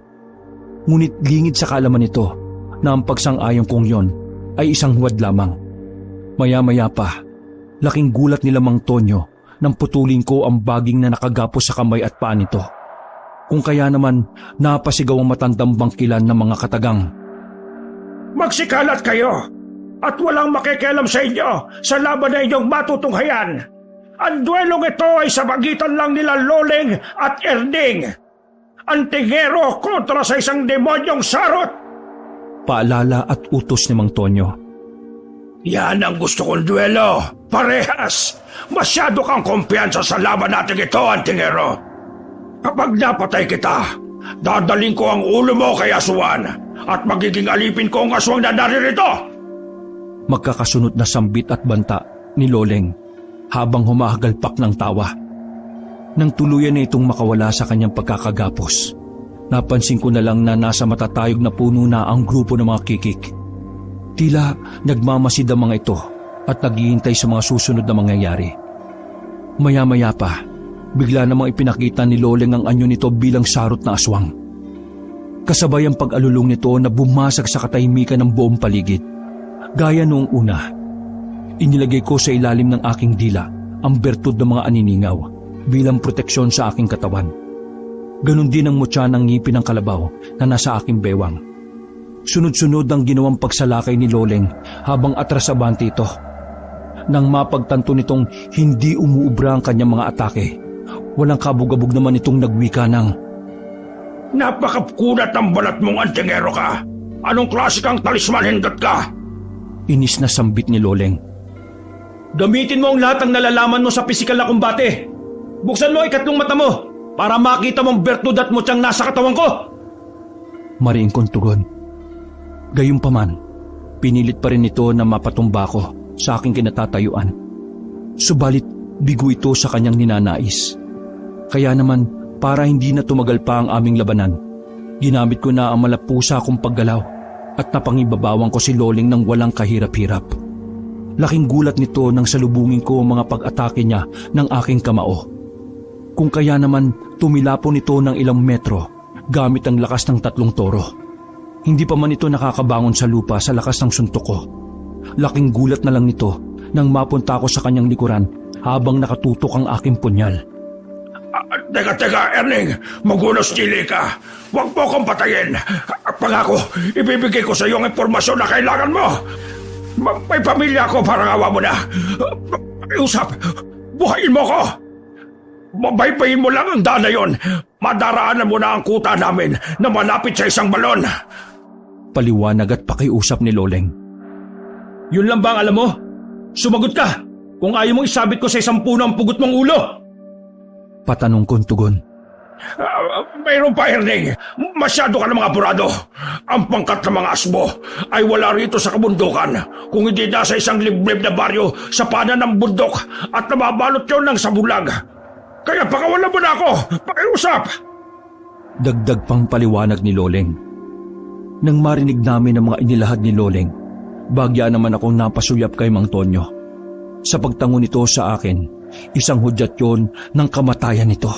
Ngunit lingid sa kaalaman nito na ang pagsang-ayon kong yon ay isang huwad lamang. Maya-maya pa, laking gulat nila Mang Tonyo nang putulin ko ang baging na nakagapos sa kamay at paa nito. Kung kaya naman napasigaw ang matandang bangkilan ng mga katagang. Magsikalat kayo at walang makikialam sa inyo sa laban na inyong matutunghayan. Ang duelong ito ay sa pagitan lang nila Loleng at Erning. Antingero kontra sa isang demonyong sarot. Paalala at utos ni Mang Tonyo. Yan ang gusto kong duelo. Parehas. Masyado kang kumpiyansa sa laban natin ito, Antingero. Kapag napatay kita, dadaling ko ang ulo mo kay Asuan at magiging alipin ko ang aswang na naririto. Magkakasunod na sambit at banta ni Loleng habang humahagalpak ng tawa. Nang tuluyan na itong makawala sa kanyang pagkakagapos, napansin ko na lang na nasa matatayog na puno na ang grupo ng mga kikik. Tila nagmamasid ang mga ito at naghihintay sa mga susunod na mangyayari. Maya-maya pa, bigla namang ipinakita ni Loleng ang anyo nito bilang sarot na aswang. Kasabay ang pag-alulong nito na bumasag sa katahimikan ng buong paligid. Gaya noong una, inilagay ko sa ilalim ng aking dila ang bertud ng mga aniningaw bilang proteksyon sa aking katawan. Ganon din ang mutya ng ngipin ng kalabaw na nasa aking bewang. Sunod-sunod ang ginawang pagsalakay ni Loleng habang atras abante ito. Nang mapagtanto nitong hindi umuubra ang kanyang mga atake, walang kabog-abog naman itong nagwika ng, Napakapkunat ang balat mong Antingero ka. Anong klase kang talisman hindat ka? Inis na sambit ni Loleng. Gamitin mo ang lahat ng nalalaman mo sa pisikal na kumbate. Buksan mo ikatlong mata mo para makita mong bertud at mutyang nasa katawan ko. Mariing kong tugon. Gayunpaman, pinilit pa rin ito na mapatumba ko sa aking kinatatayuan. Subalit bigo ito sa kanyang ninanais. Kaya naman, para hindi na tumagal pa ang aming labanan, ginamit ko na ang malapusa kong paggalaw at napangibabawang ko si Loleng ng walang kahirap-hirap. Laking gulat nito nang salubungin ko ang mga pag-atake niya ng aking kamao. Kung kaya naman tumilapon ito ng ilang metro gamit ang lakas ng 3 toro. Hindi pa man ito nakakabangon sa lupa sa lakas ng suntok ko. Laking gulat na lang nito nang mapunta ako sa kanyang likuran habang nakatutok ang aking punyal. Teka, Erning, magunos chili ka. Huwag mo kong patayin. Pangako, ibibigay ko sa iyo ang impormasyon na kailangan mo. May pamilya ako, parang awa mo na. Usap, buhayin mo ko. Babaybayin mo lang ang daan na yon. Madaraanan mo na ang kuta namin na malapit sa isang balon. Paliwanag at pakiusap ni Loleng. Yun lang ba ang alam mo? Sumagot ka! kung ayaw mong isabit ko sa isang puno ang pugot mong ulo. Patanong kong tugon. Mayroon pa, Erning. Masyado ka namang apurado. Ang pangkat ng mga asbo ay wala rito sa kabundukan kung hindi nasa isang liblib na baryo sa panan ng bundok at nababalot yun ng sabulag. Kaya pakawalan mo na ako. Pakiusap. Dagdag pang paliwanag ni Loleng. Nang marinig namin ang mga inilahad ni Loleng, bagya naman akong napasuyap kay Mang Tonyo. Sa pagtango nito sa akin, isang hudyat yon ng kamatayan nito.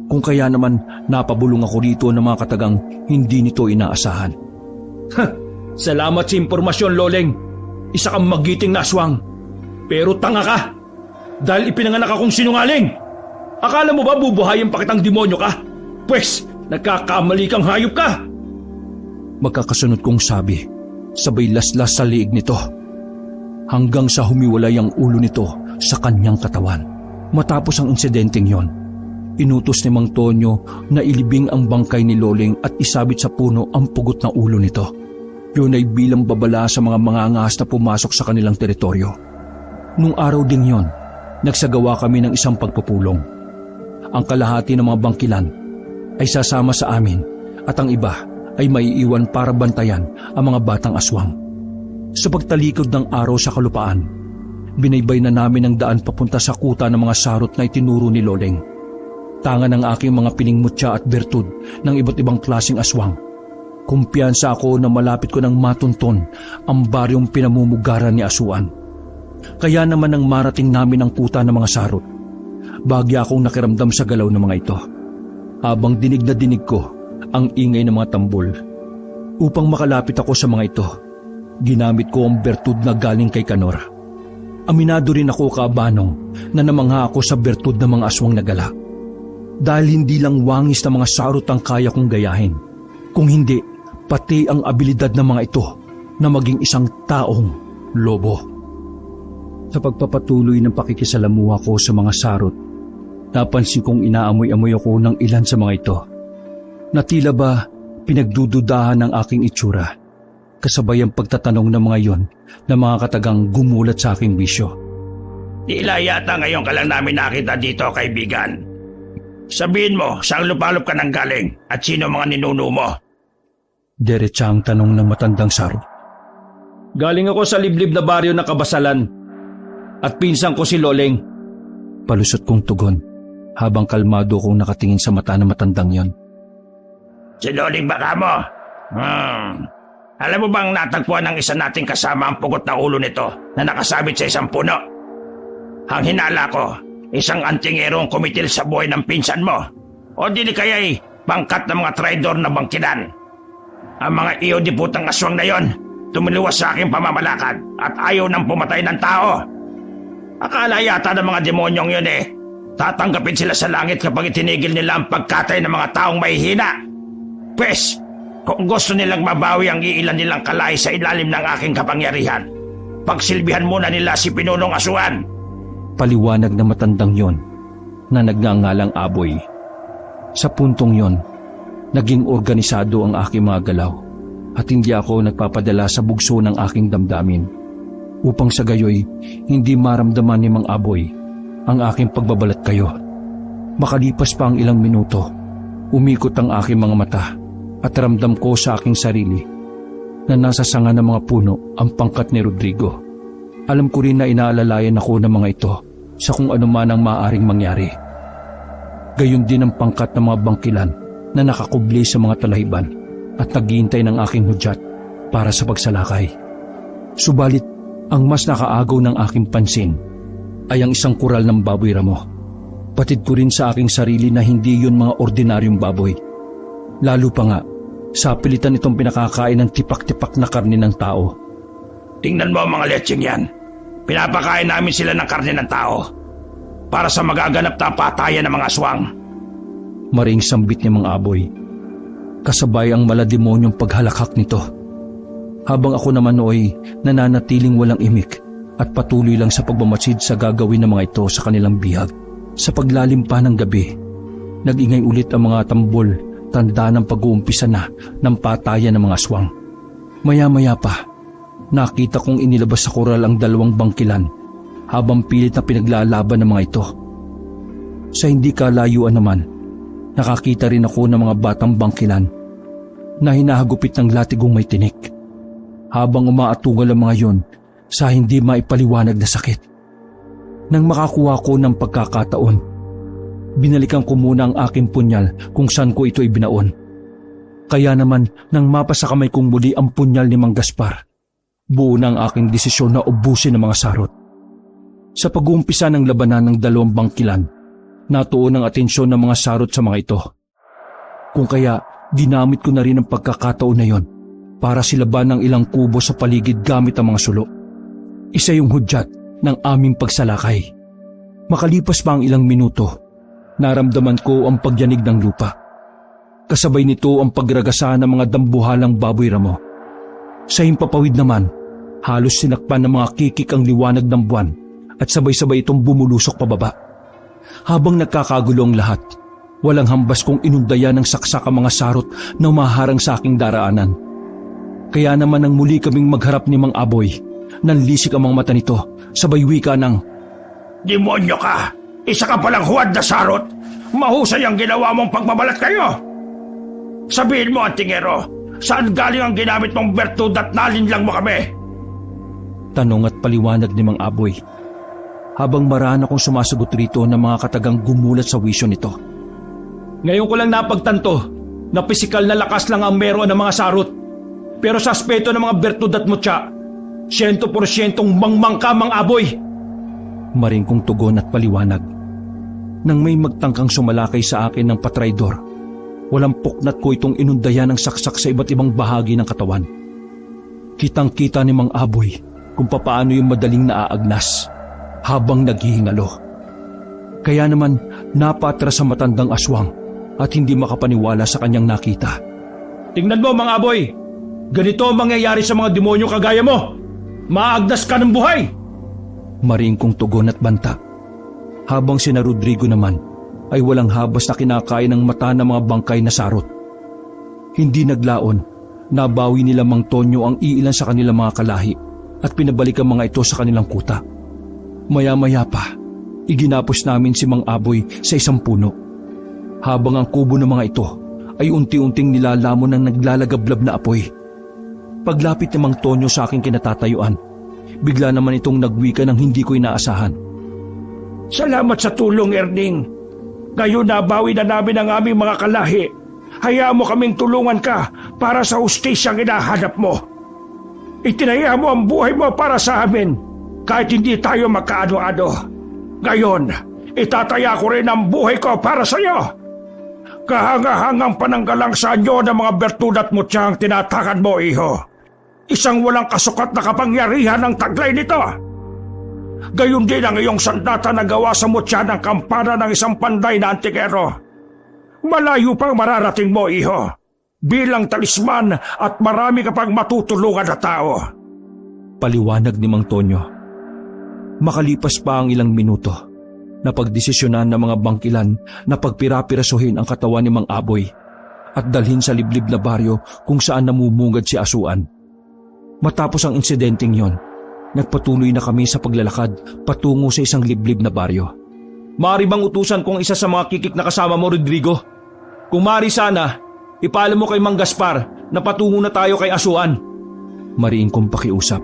Kung kaya naman napabulong ako rito ng mga katagang hindi nito inaasahan. Salamat sa impormasyon, Loleng. Isa kang magiting na aswang. Pero tanga ka. Dahil ipinanganak akong sinungaling. Akala mo ba bubuhayin pa kitang demonyo ka? Pwes, nagkakamali kang hayop ka. Magkakasunod kong sabi, sabay laslas sa liig nito. Hanggang sa humiwalay ang ulo nito sa kanyang katawan. Matapos ang insidenteng yon, inutos ni Mang Tonyo na ilibing ang bangkay ni Loleng at isabit sa puno ang pugot na ulo nito. Yun ay bilang babala sa mga mangangas na pumasok sa kanilang teritoryo. Nung araw ding yon, nagsagawa kami ng isang pagpupulong. Ang kalahati ng mga bangkilan ay sasama sa amin at ang iba ay maiiwan para bantayan ang mga batang aswang. Sa pagtalikod ng araw sa kalupaan, binaybay na namin ang daan papunta sa kuta ng mga sarot na itinuro ni Loleng. Tangan ng aking mga piningmutya at bertud ng iba't ibang klaseng aswang. Kumpiyansa ako na malapit ko nang matunton ang baryong pinamumugaran ni Asuan. Kaya naman nang marating namin ang kuta ng mga sarot, bagya akong nakiramdam sa galaw ng mga ito. Habang dinig na dinig ko ang ingay ng mga tambol. Upang makalapit ako sa mga ito, ginamit ko ang bertud na galing kay Kanor. Aminado rin ako, Kaabanong, na namangha ako sa bertud ng mga aswang na gala. Dahil hindi lang wangis na mga sarot ang kaya kong gayahin, kung hindi, pati ang abilidad ng mga ito na maging isang taong lobo. Sa pagpapatuloy ng pakikisalamuha ko sa mga sarot, napansin kong inaamoy-amoy ako ng ilan sa mga ito. Na tila ba pinagdududahan ng aking itsura, kasabay ang pagtatanong ng mga yon na mga katagang gumulat sa aking bisyo. Tila yata ngayon ka lang namin nakita dito, kaibigan. Sabihin mo, saan lupalop ka nang galing at sino mga ninuno mo? Diretsa ang tanong ng matandang sarot. Galing ako sa liblib na baryo ng Kabasalan at pinsan ko si Loleng. Palusot kong tugon habang kalmado kong nakatingin sa mata ng matandang yon. Si Loleng baka mo? Alam mo bang natagpuan ng isa nating kasama ang pugot na ulo nito na nakasabit sa isang puno? Ang hinala ko, isang antingerong kumitil sa buhay ng pinsan mo. O di kaya'y pangkat ng mga traidor na bangkilan. Ang mga iyo di putang aswang na yon, tumiliwas sa aking pamamalakad at ayaw nang pumatay ng tao. Akala yata ng mga demonyong yun tatanggapin sila sa langit kapag itinigil nila ang pagkatay ng mga taong mahihina. Pwes, kung gusto nilang mabawi ang iilan nilang kalay sa ilalim ng aking kapangyarihan, pagsilbihan muna nila si Pinunong Asuan. Paliwanag na matandang yon na nagngangalang Aboy. Sa puntong yon, naging organisado ang aking mga galaw at hindi ako nagpapadala sa bugso ng aking damdamin upang sa gayoy hindi maramdaman ni Mang Aboy ang aking pagbabalat kayo. Makalipas pa ang ilang minuto, umikot ang aking mga mata at ramdam ko sa aking sarili na nasa sanga ng mga puno ang pangkat ni Rodrigo. Alam ko rin na inaalalayan ako ng mga ito sa kung ano man ang maaaring mangyari. Gayon din ang pangkat ng mga bangkilan na nakakubli sa mga talahiban at naghihintay ng aking hudyat para sa pagsalakay. Subalit, ang mas nakaagaw ng aking pansin ay ang isang kural ng baboy ramo. Patid ko rin sa aking sarili na hindi yun mga ordinaryong baboy. Lalo pa nga, sa pilitan itong pinakakain ng tipak-tipak na karne ng tao. Tingnan mo ang mga lecheng yan. Pinapakain namin sila ng karne ng tao para sa magaganap na patayan ng mga aswang. Maring sambit ni Mang Aboy. Kasabay ang malademonyong paghalakhak nito. Habang ako naman nooy nananatiling walang imik at patuloy lang sa pagmamatsid sa gagawin ng mga ito sa kanilang bihag. Sa paglalim pa ng gabi, nag-ingay ulit ang mga tambol, tanda ng pag-uumpisa na ng patayan ng mga aswang. Maya-maya pa, nakita kong inilabas sa koral ang dalawang bangkilan habang pilit na pinaglalaban ng mga ito. Sa hindi kalayuan naman, nakakita rin ako ng mga batang bangkilan na hinahagupit ng latigong may tinik habang umaatugal ang mga yon sa hindi maipaliwanag na sakit. Nang makakuha ko ng pagkakataon, binalikan ko muna ang aking punyal kung saan ko ito ibinaon. Kaya naman nang mapasa kamay kong muli ang punyal ni Mang Gaspar, buo na ang aking desisyon na ubusin ang mga sarot. Sa pag-uumpisa ng labanan ng dalawang bangkilan, natuon ang atensyon ng mga sarot sa mga ito. Kung kaya, ginamit ko na rin ang pagkakataon na yon para silaban ng ilang kubo sa paligid gamit ang mga sulo. Isa yung hudyat ng aming pagsalakay. Makalipas pa ang ilang minuto, naramdaman ko ang pagyanig ng lupa. Kasabay nito ang pagragasa ng mga dambuhalang baboy ramo. Sa himpapawid naman, halos sinakpan ng mga kikik ang liwanag ng buwan at sabay-sabay itong bumulusok pababa. Habang nagkakagulo ang lahat, walang hambas kong inundayan ng saksak ang mga sarot na umaharang sa aking daraanan. Kaya naman nang muli kaming magharap ni Mang Aboy, nanlisik ang mga mata nito, sabay wika ng, Demonyo ka! Isa ka palang huwad na sarot! Mahusay ang ginawa mong pagbabalat kayo! Sabihin mo, Antingero, saan galing ang ginamit mong bertud at nalinlang mo kami? Tanong at paliwanag ni Mang Aboy, habang maraan akong sumasagot rito ng mga katagang gumulat sa wisyo nito. Ngayon ko lang napagtanto na pisikal na lakas lang ang meron ng mga sarot. Pero sa aspeto ng mga bertud at mutya, 100% mangmang ka, Mang Aboy. Maring kong tugon at paliwanag. Nang may magtangkang sumalakay sa akin ng patraydor, walang puknat ko itong inundayan ng saksak sa iba't ibang bahagi ng katawan. Kitang-kita ni Mang Aboy kung papaano yung madaling naaagnas habang naghihingalo. Kaya naman napatras sa matandang aswang at hindi makapaniwala sa kanyang nakita. Tingnan mo, Mang Aboy, ganito ang mangyayari sa mga demonyo kagaya mo. Maagnas ka ng buhay. Maring kong tugon at banta. Habang sina Rodrigo naman ay walang habas na kinakain ng mata ng mga bangkay na sarot. Hindi naglaon, nabawi nila Mang Tonyo ang iilan sa kanilang mga kalahi at pinabalik ang mga ito sa kanilang kuta. Maya-maya pa, iginapos namin si Mang Aboy sa isang puno. Habang ang kubo ng mga ito ay unti-unting nilalamon ng naglalagablab na apoy. Paglapit ni Mang Tonyo sa aking kinatatayuan, bigla naman itong nagwika ng hindi ko inaasahan. Salamat sa tulong, Erning. Ngayon nabawi na namin ang aming mga kalahi. Hayaan mo kaming tulungan ka para sa hustisyang hinahanap mo. Itinaya mo ang buhay mo para sa amin kahit hindi tayo magkaano-ano. Ngayon, itataya ko rin ang buhay ko para sa iyo. Kahanga-hangang pananggalang sa inyo ng mga bertud at mutyang tinatakan mo, iho. Isang walang kasukat na kapangyarihan ang taglay nito. Gayon din ang iyong sandata na gawa sa mutya ng kampana ng isang panday na Antingero. Malayo pang mararating mo, iho, bilang talisman at marami ka pang matutulungan na tao. Paliwanag ni Mang Tonyo. Makalipas pa ang ilang minuto, napagdesisyonan ng mga bangkilan na pagpirapirasuhin ang katawan ni Mang Aboy at dalhin sa liblib na baryo kung saan namumungad si Asuan. Matapos ang insidenteng yon, nagpatuloy na kami sa paglalakad patungo sa isang liblib na baryo. Maaari bang utusan kong isa sa mga kikik na kasama mo, Rodrigo? Kung maaari sana, ipaalam mo kay Mang Gaspar na patungo na tayo kay Asuan. Mariin kong pakiusap.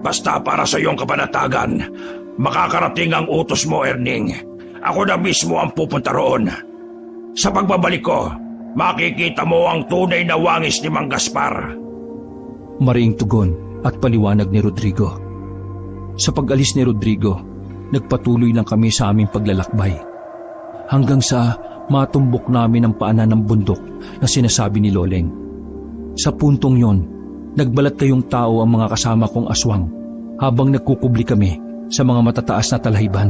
Basta para sa iyong kapanatagan, makakarating ang utos mo, Erning. Ako na mismo ang pupunta roon. Sa pagbabalik ko, makikita mo ang tunay na wangis ni Mang Gaspar. Mariing tugon at paliwanag ni Rodrigo. Sa pag-alis ni Rodrigo, nagpatuloy lang kami sa aming paglalakbay. Hanggang sa matumbok namin ang paanan ng bundok na sinasabi ni Loleng. Sa puntong yon, nagbalat kayong tao ang mga kasama kong aswang habang nagkukubli kami sa mga matataas na talahibhan.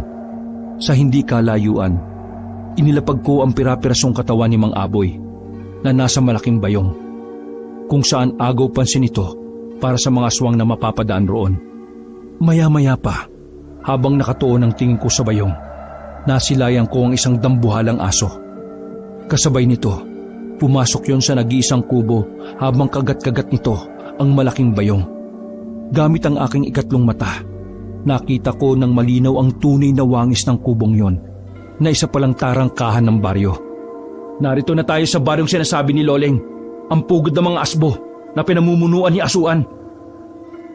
Sa hindi kalayuan, inilapag ko ang pirapirasong katawan ni Mang Aboy na nasa malaking bayong, kung saan agaw pansin ito para sa mga aswang na mapapadaan roon. Maya-maya pa, habang nakatuon ang tingin ko sa bayong, nasilayan ko ang isang dambuhalang aso. Kasabay nito, pumasok yon sa nag-iisang kubo habang kagat-kagat nito ang malaking bayong. Gamit ang aking ikatlong mata, nakita ko ng malinaw ang tunay na wangis ng kubong yon na isa palang tarangkahan ng baryo. Narito na tayo sa baryong sinasabi ni Loleng, ang pugod ng mga asbo na pinamumunuan ni Asuan.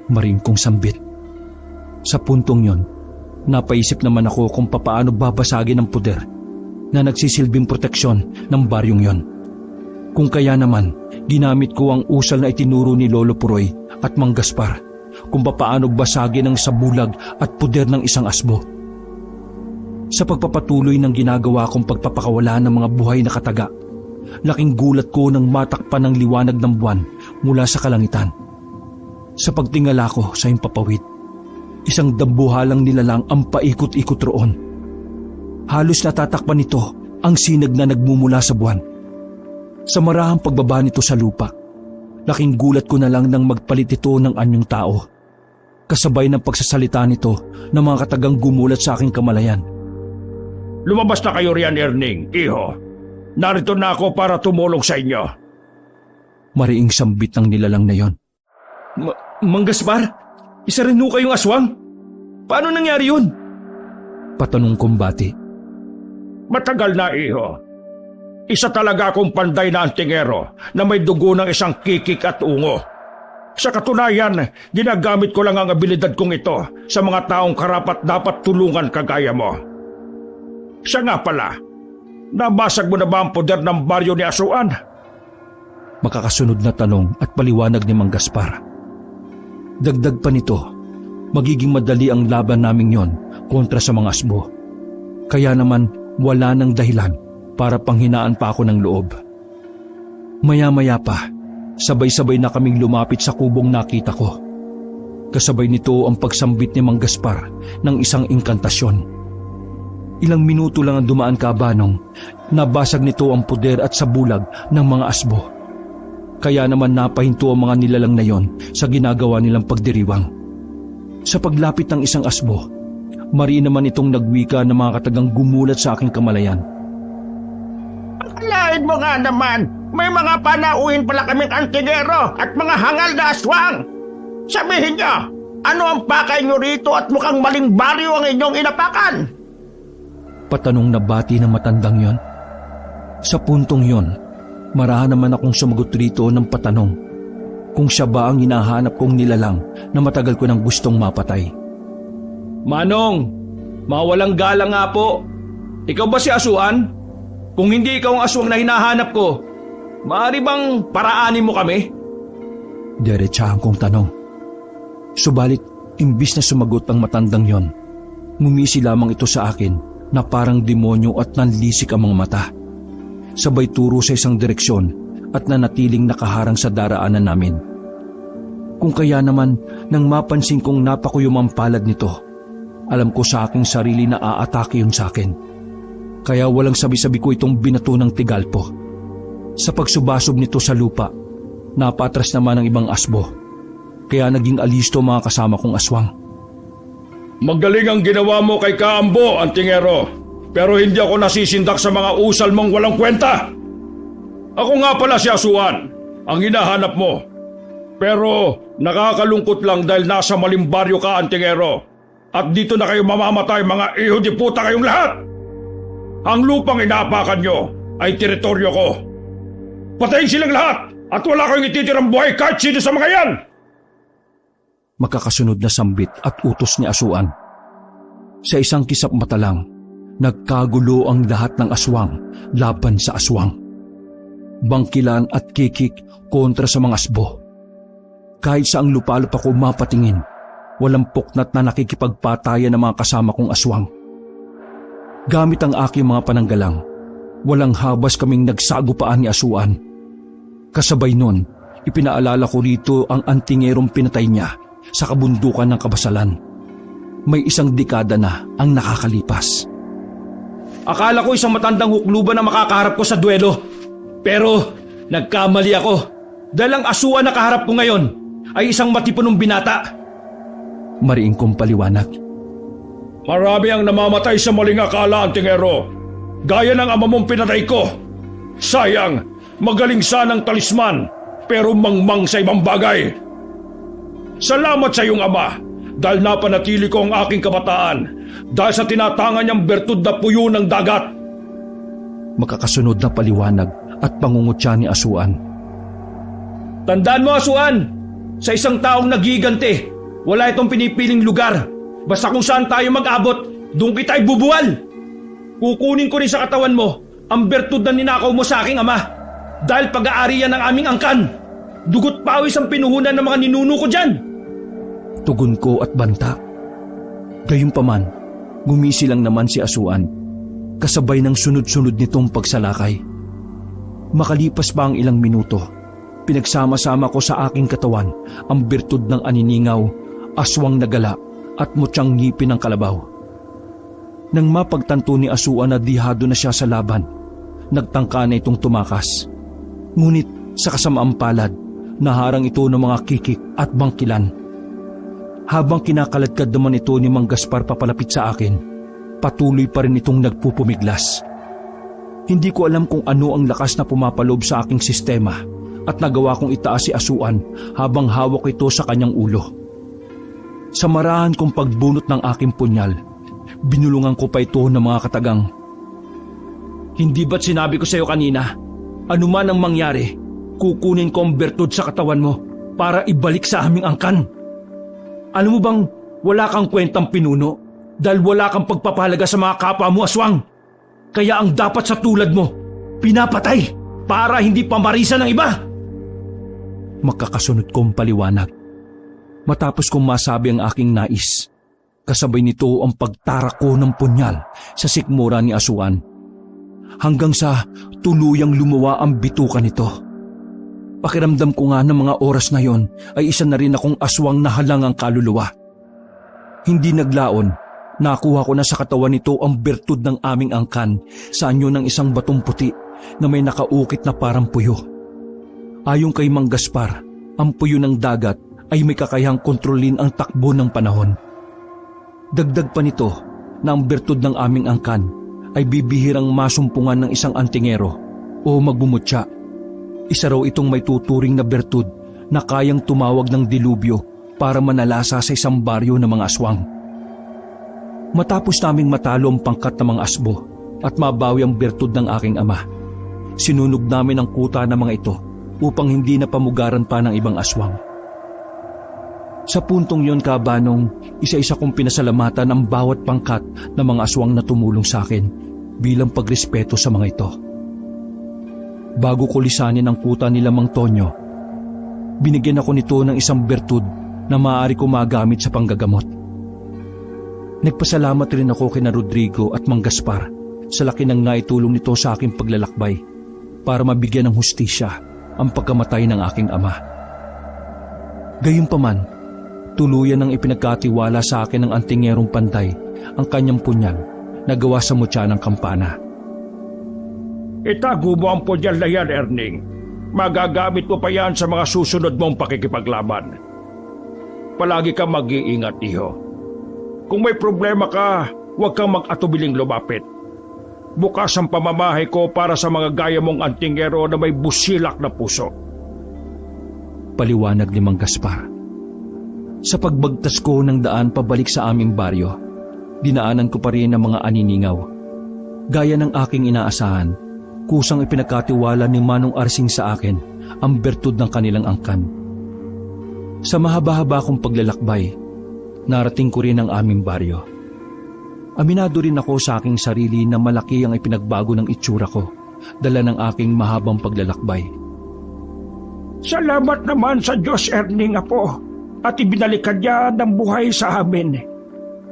Maring kong sambit. Sa puntong yon, napaisip naman ako kung papaano babasagin ang puder na nagsisilbing proteksyon ng baryong yon. Kung kaya naman, ginamit ko ang usal na itinuro ni Lolo Puroy at Mang Gaspar kung papaano basagin ang sabulag at puder ng isang asbo. Sa pagpapatuloy ng ginagawa kong pagpapakawala ng mga buhay na kataga, laking gulat ko nang matakpan ng liwanag ng buwan mula sa kalangitan. Sa pagtingala ko sa himpapawid, isang dambuhalang nilalang ang paikot-ikot roon. Halos natatakpan nito ang sinag na nagmumula sa buwan. Sa marahang pagbaba nito sa lupa, laking gulat ko na lang nang magpalit ito ng anyong tao. Kasabay ng pagsasalita nito ng mga katagang gumulat sa aking kamalayan. Lumabas na kayo riyan, Erning, iho. Narito na ako para tumulong sa inyo. Mariing sambit ng nilalang na yon. Mang Gaspar, isa rin ho kayong aswang? Paano nangyari yun? Patanong kong bati. Matagal na, iho. Isa talaga akong panday na antingero na may dugo ng isang kikik at ungo. Sa katunayan, ginagamit ko lang ang abilidad kong ito sa mga taong karapat dapat tulungan kagaya mo. Siya nga pala, nabasag mo na ba ang poder ng baryo ni Asuan? Makakasunod na tanong at paliwanag ni Mang Gaspar. Dagdag pa nito, magiging madali ang laban naming yon kontra sa mga asbo. Kaya naman wala nang dahilan para panghinaan pa ako ng loob. Maya-maya pa, sabay-sabay na kaming lumapit sa kubong nakita ko. Kasabay nito ang pagsambit ni Mang Gaspar ng isang inkantasyon. Ilang minuto lang ang dumaan kabanong, nabasag nito ang puder at sabulag ng mga asbo. Kaya naman napahinto ang mga nilalang na yon sa ginagawa nilang pagdiriwang. Sa paglapit ng isang asbo, mariin naman itong nagwika ng mga katagang gumulat sa aking kamalayan. Akalain mo nga naman, may mga panauhin pala kaming antingero at mga hangal na aswang. Sabihin niyo, ano ang pakay niyo rito at mukhang maling baryo ang inyong inapakan? Patanong na bati ng matandang yon. Sa puntong yon, marahan naman akong sumagot rito ng patanong kung siya ba ang hinahanap kong nilalang na matagal ko nang gustong mapatay. Manong, mawalang galang nga po. Ikaw ba si Asuan? Kung hindi ikaw ang aswang na hinahanap ko, maaari bang paraanin mo kami? Diretsahan kong tanong. Subalit, imbis na sumagot ang matandang yon, ngumisi lamang ito sa akin na parang demonyo at nanlisik ang mga mata. Sabay turo sa isang direksyon at nanatiling nakaharang sa daraanan namin. Kung kaya naman, nang mapansin kong napakuyumang palad nito, alam ko sa aking sarili na aatake yun sa akin. Kaya walang sabi-sabi ko itong binato ng tigalpo. Sa pagsubasob nito sa lupa, napatras naman ang ibang asbo. Kaya naging alisto mga kasama kong aswang. Magaling ang ginawa mo kay Kaambo, antingero. Pero hindi ako nasisindak sa mga usal mong walang kwenta. Ako nga pala si Asuan, ang hinahanap mo. Pero nakakalungkot lang dahil nasa maling baryo ka, antingero. At dito na kayo mamamatay, mga iho di puta kayong lahat. Ang lupang inaapakan nyo ay teritoryo ko. Patayin silang lahat at wala kayong ititirang buhay kahit sino sa mga yan. Makakasunod na sambit at utos ni Asuan. Sa isang kisap mata lang, nagkagulo ang lahat ng aswang laban sa aswang. Bangkilan at kikik kontra sa mga asbo. Kahit saang lupalop ako mapatingin, walang puknat na nakikipagpatayan ng mga kasama kong aswang. Gamit ang aking mga pananggalang, walang habas kaming nagsagupaan ni Asuan. Kasabay nun, ipinaalala ko rito ang antingerong pinatay niya sa kabundukan ng Kabasalan. May isang dekada na ang nakakalipas. Akala ko isang matandang hukluban na makakaharap ko sa duelo. Pero nagkamali ako dahil ang Asuan na kaharap ko ngayon ay isang matipunong binata. Mariing kong paliwanag. Marami ang namamatay sa maling akala, antingero. Gaya ng ama mong pinatay ko. Sayang, magaling sanang talisman, pero mangmang sa ibang bagay. Salamat sa iyong ama, dahil napanatili ko ang aking kabataan dahil sa tinatangan niyang bertud na puyo ng dagat. Makakasunod na paliwanag at pangungutya ni Asuan. Tandaan mo, Asuan, sa isang taong nagigante, wala itong pinipiling lugar. Basta kung saan tayo mag-abot, doon kita ibubuwal. Kukunin ko rin sa katawan mo ang bertud na ninakaw mo sa aking ama. Dahil pag-aari yan ng aming angkan. Dugot pawis ang pinuhunan ng mga ninuno ko dyan. Tugon ko at banta. Gayunpaman, gumisi lang naman si Asuan, kasabay ng sunod-sunod nitong pagsalakay. Makalipas pa ang ilang minuto, pinagsama-sama ko sa aking katawan ang bertud ng aniningaw, aswang na gala at mutyang ngipin ng kalabaw. Nang mapagtanto ni Asuan na dihado na siya sa laban, nagtangka na itong tumakas. Ngunit sa kasamaang palad, naharang ito ng mga kikik at bangkilan. Habang kinakaladkad naman ito ni Mang Gaspar papalapit sa akin, patuloy pa rin itong nagpupumiglas. Hindi ko alam kung ano ang lakas na pumapalob sa aking sistema at nagawa kong itaas si Asuan habang hawak ito sa kanyang ulo. Sa marahan kong pagbunot ng aking punyal, binulungan ko pa ito ng mga katagang. Hindi ba't sinabi ko sa iyo kanina, anuman ang mangyari, kukunin ko ang bertud sa katawan mo para ibalik sa aming angkan. Alam mo bang wala kang kwentang pinuno dahil wala kang pagpapahalaga sa mga kapwa mo, aswang. Kaya ang dapat sa tulad mo, pinapatay para hindi pamarisan ng iba. Makakasunod kong paliwanag. Matapos kong masabi ang aking nais, kasabay nito ang pagtarak ko ng punyal sa sikmura ni Asuan. Hanggang sa tuluyang lumawa ang bituka nito. Pakiramdam ko nga ng mga oras na yon ay isa na rin akong aswang na halangang kaluluwa. Hindi naglaon, nakuha ko na sa katawan nito ang bertud ng aming angkan sa anyo ng isang batong puti na may nakaukit na parang puyo. Ayon kay Mang Gaspar, ang puyo ng dagat ay may kakayahang kontrolin ang takbo ng panahon. Dagdag pa nito na ang bertud ng aming angkan ay bibihirang masumpungan ng isang antingero o magbumutya. Isa raw itong may tuturing na bertud na kayang tumawag ng dilubyo para manalasa sa isang baryo ng mga aswang. Matapos naming matalo ang pangkat ng mga asbo at mabawi ang bertud ng aking ama, sinunog namin ang kuta ng mga ito upang hindi na pamugaran pa ng ibang aswang. Sa puntong yon, Kabanong, isa-isa kong pinasalamatan ang bawat pangkat ng mga aswang na tumulong sa akin bilang pagrespeto sa mga ito. Bago ko lisanin ang kuta nila Mang Tonyo, binigyan ako nito ng isang bertud na maaari ko magamit sa panggagamot. Nagpasalamat rin ako kina Rodrigo at Mang Gaspar sa laki ng naitulong nito sa aking paglalakbay para mabigyan ng hustisya ang pagkamatay ng aking ama. Gayunpaman, tuluyan ang ipinagkatiwala sa akin ng antingerong pantay ang kanyang punyal na gawa sa mutya ng kampana. Itago mo ang punyal na yan, Erning. Magagamit mo pa yan sa mga susunod mong pakikipaglaban. Palagi kang mag-iingat, iho. Kung may problema ka, huwag kang mag-atubiling lumapit. Bukas ang pamamahay ko para sa mga gaya mong antingero na may busilak na puso. Paliwanag ni Mang Gaspar. Sa pagbagtas ko ng daan pabalik sa aming baryo, dinaanan ko pa rin ang mga aniningaw. Gaya ng aking inaasahan, kusang ipinagkatiwala ni Manong Arsing sa akin ang bertud ng kanilang angkan. Sa mahaba-haba kong paglalakbay, narating ko rin ang aming baryo. Aminado rin ako sa aking sarili na malaki ang ipinagbago ng itsura ko, dala ng aking mahabang paglalakbay. Salamat naman sa Diyos, Erning, apo, at ibinalikan niya ng buhay sa amin.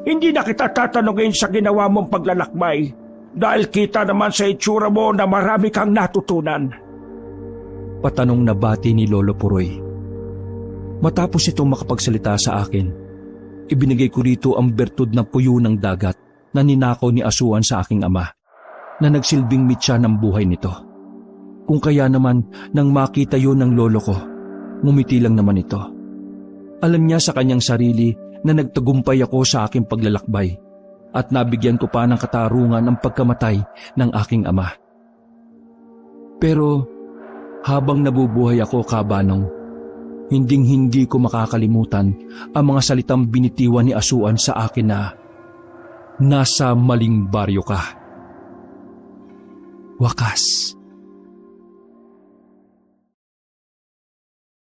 Hindi na kita tatanungin sa ginawa mong paglalakbay dahil kita naman sa itsura mo na marami kang natutunan. Patanong na bati ni Lolo Puroy. Matapos itong makapagsalita sa akin, ibinigay ko rito ang bertud ng puyo ng dagat na ninakaw ni Asuan sa aking ama, na nagsilbing mitya ng buhay nito. Kung kaya naman nang makita yun ng lolo ko, ngumiti lang naman ito. Alam niya sa kanyang sarili na nagtagumpay ako sa aking paglalakbay at nabigyan ko pa ng katarungan ang pagkamatay ng aking ama. Pero habang nabubuhay ako, Kabanong, Hinding-hindi ko makakalimutan ang mga salitang binitiwan ni Asuan sa akin na, "Nasa maling baryo ka." Wakas,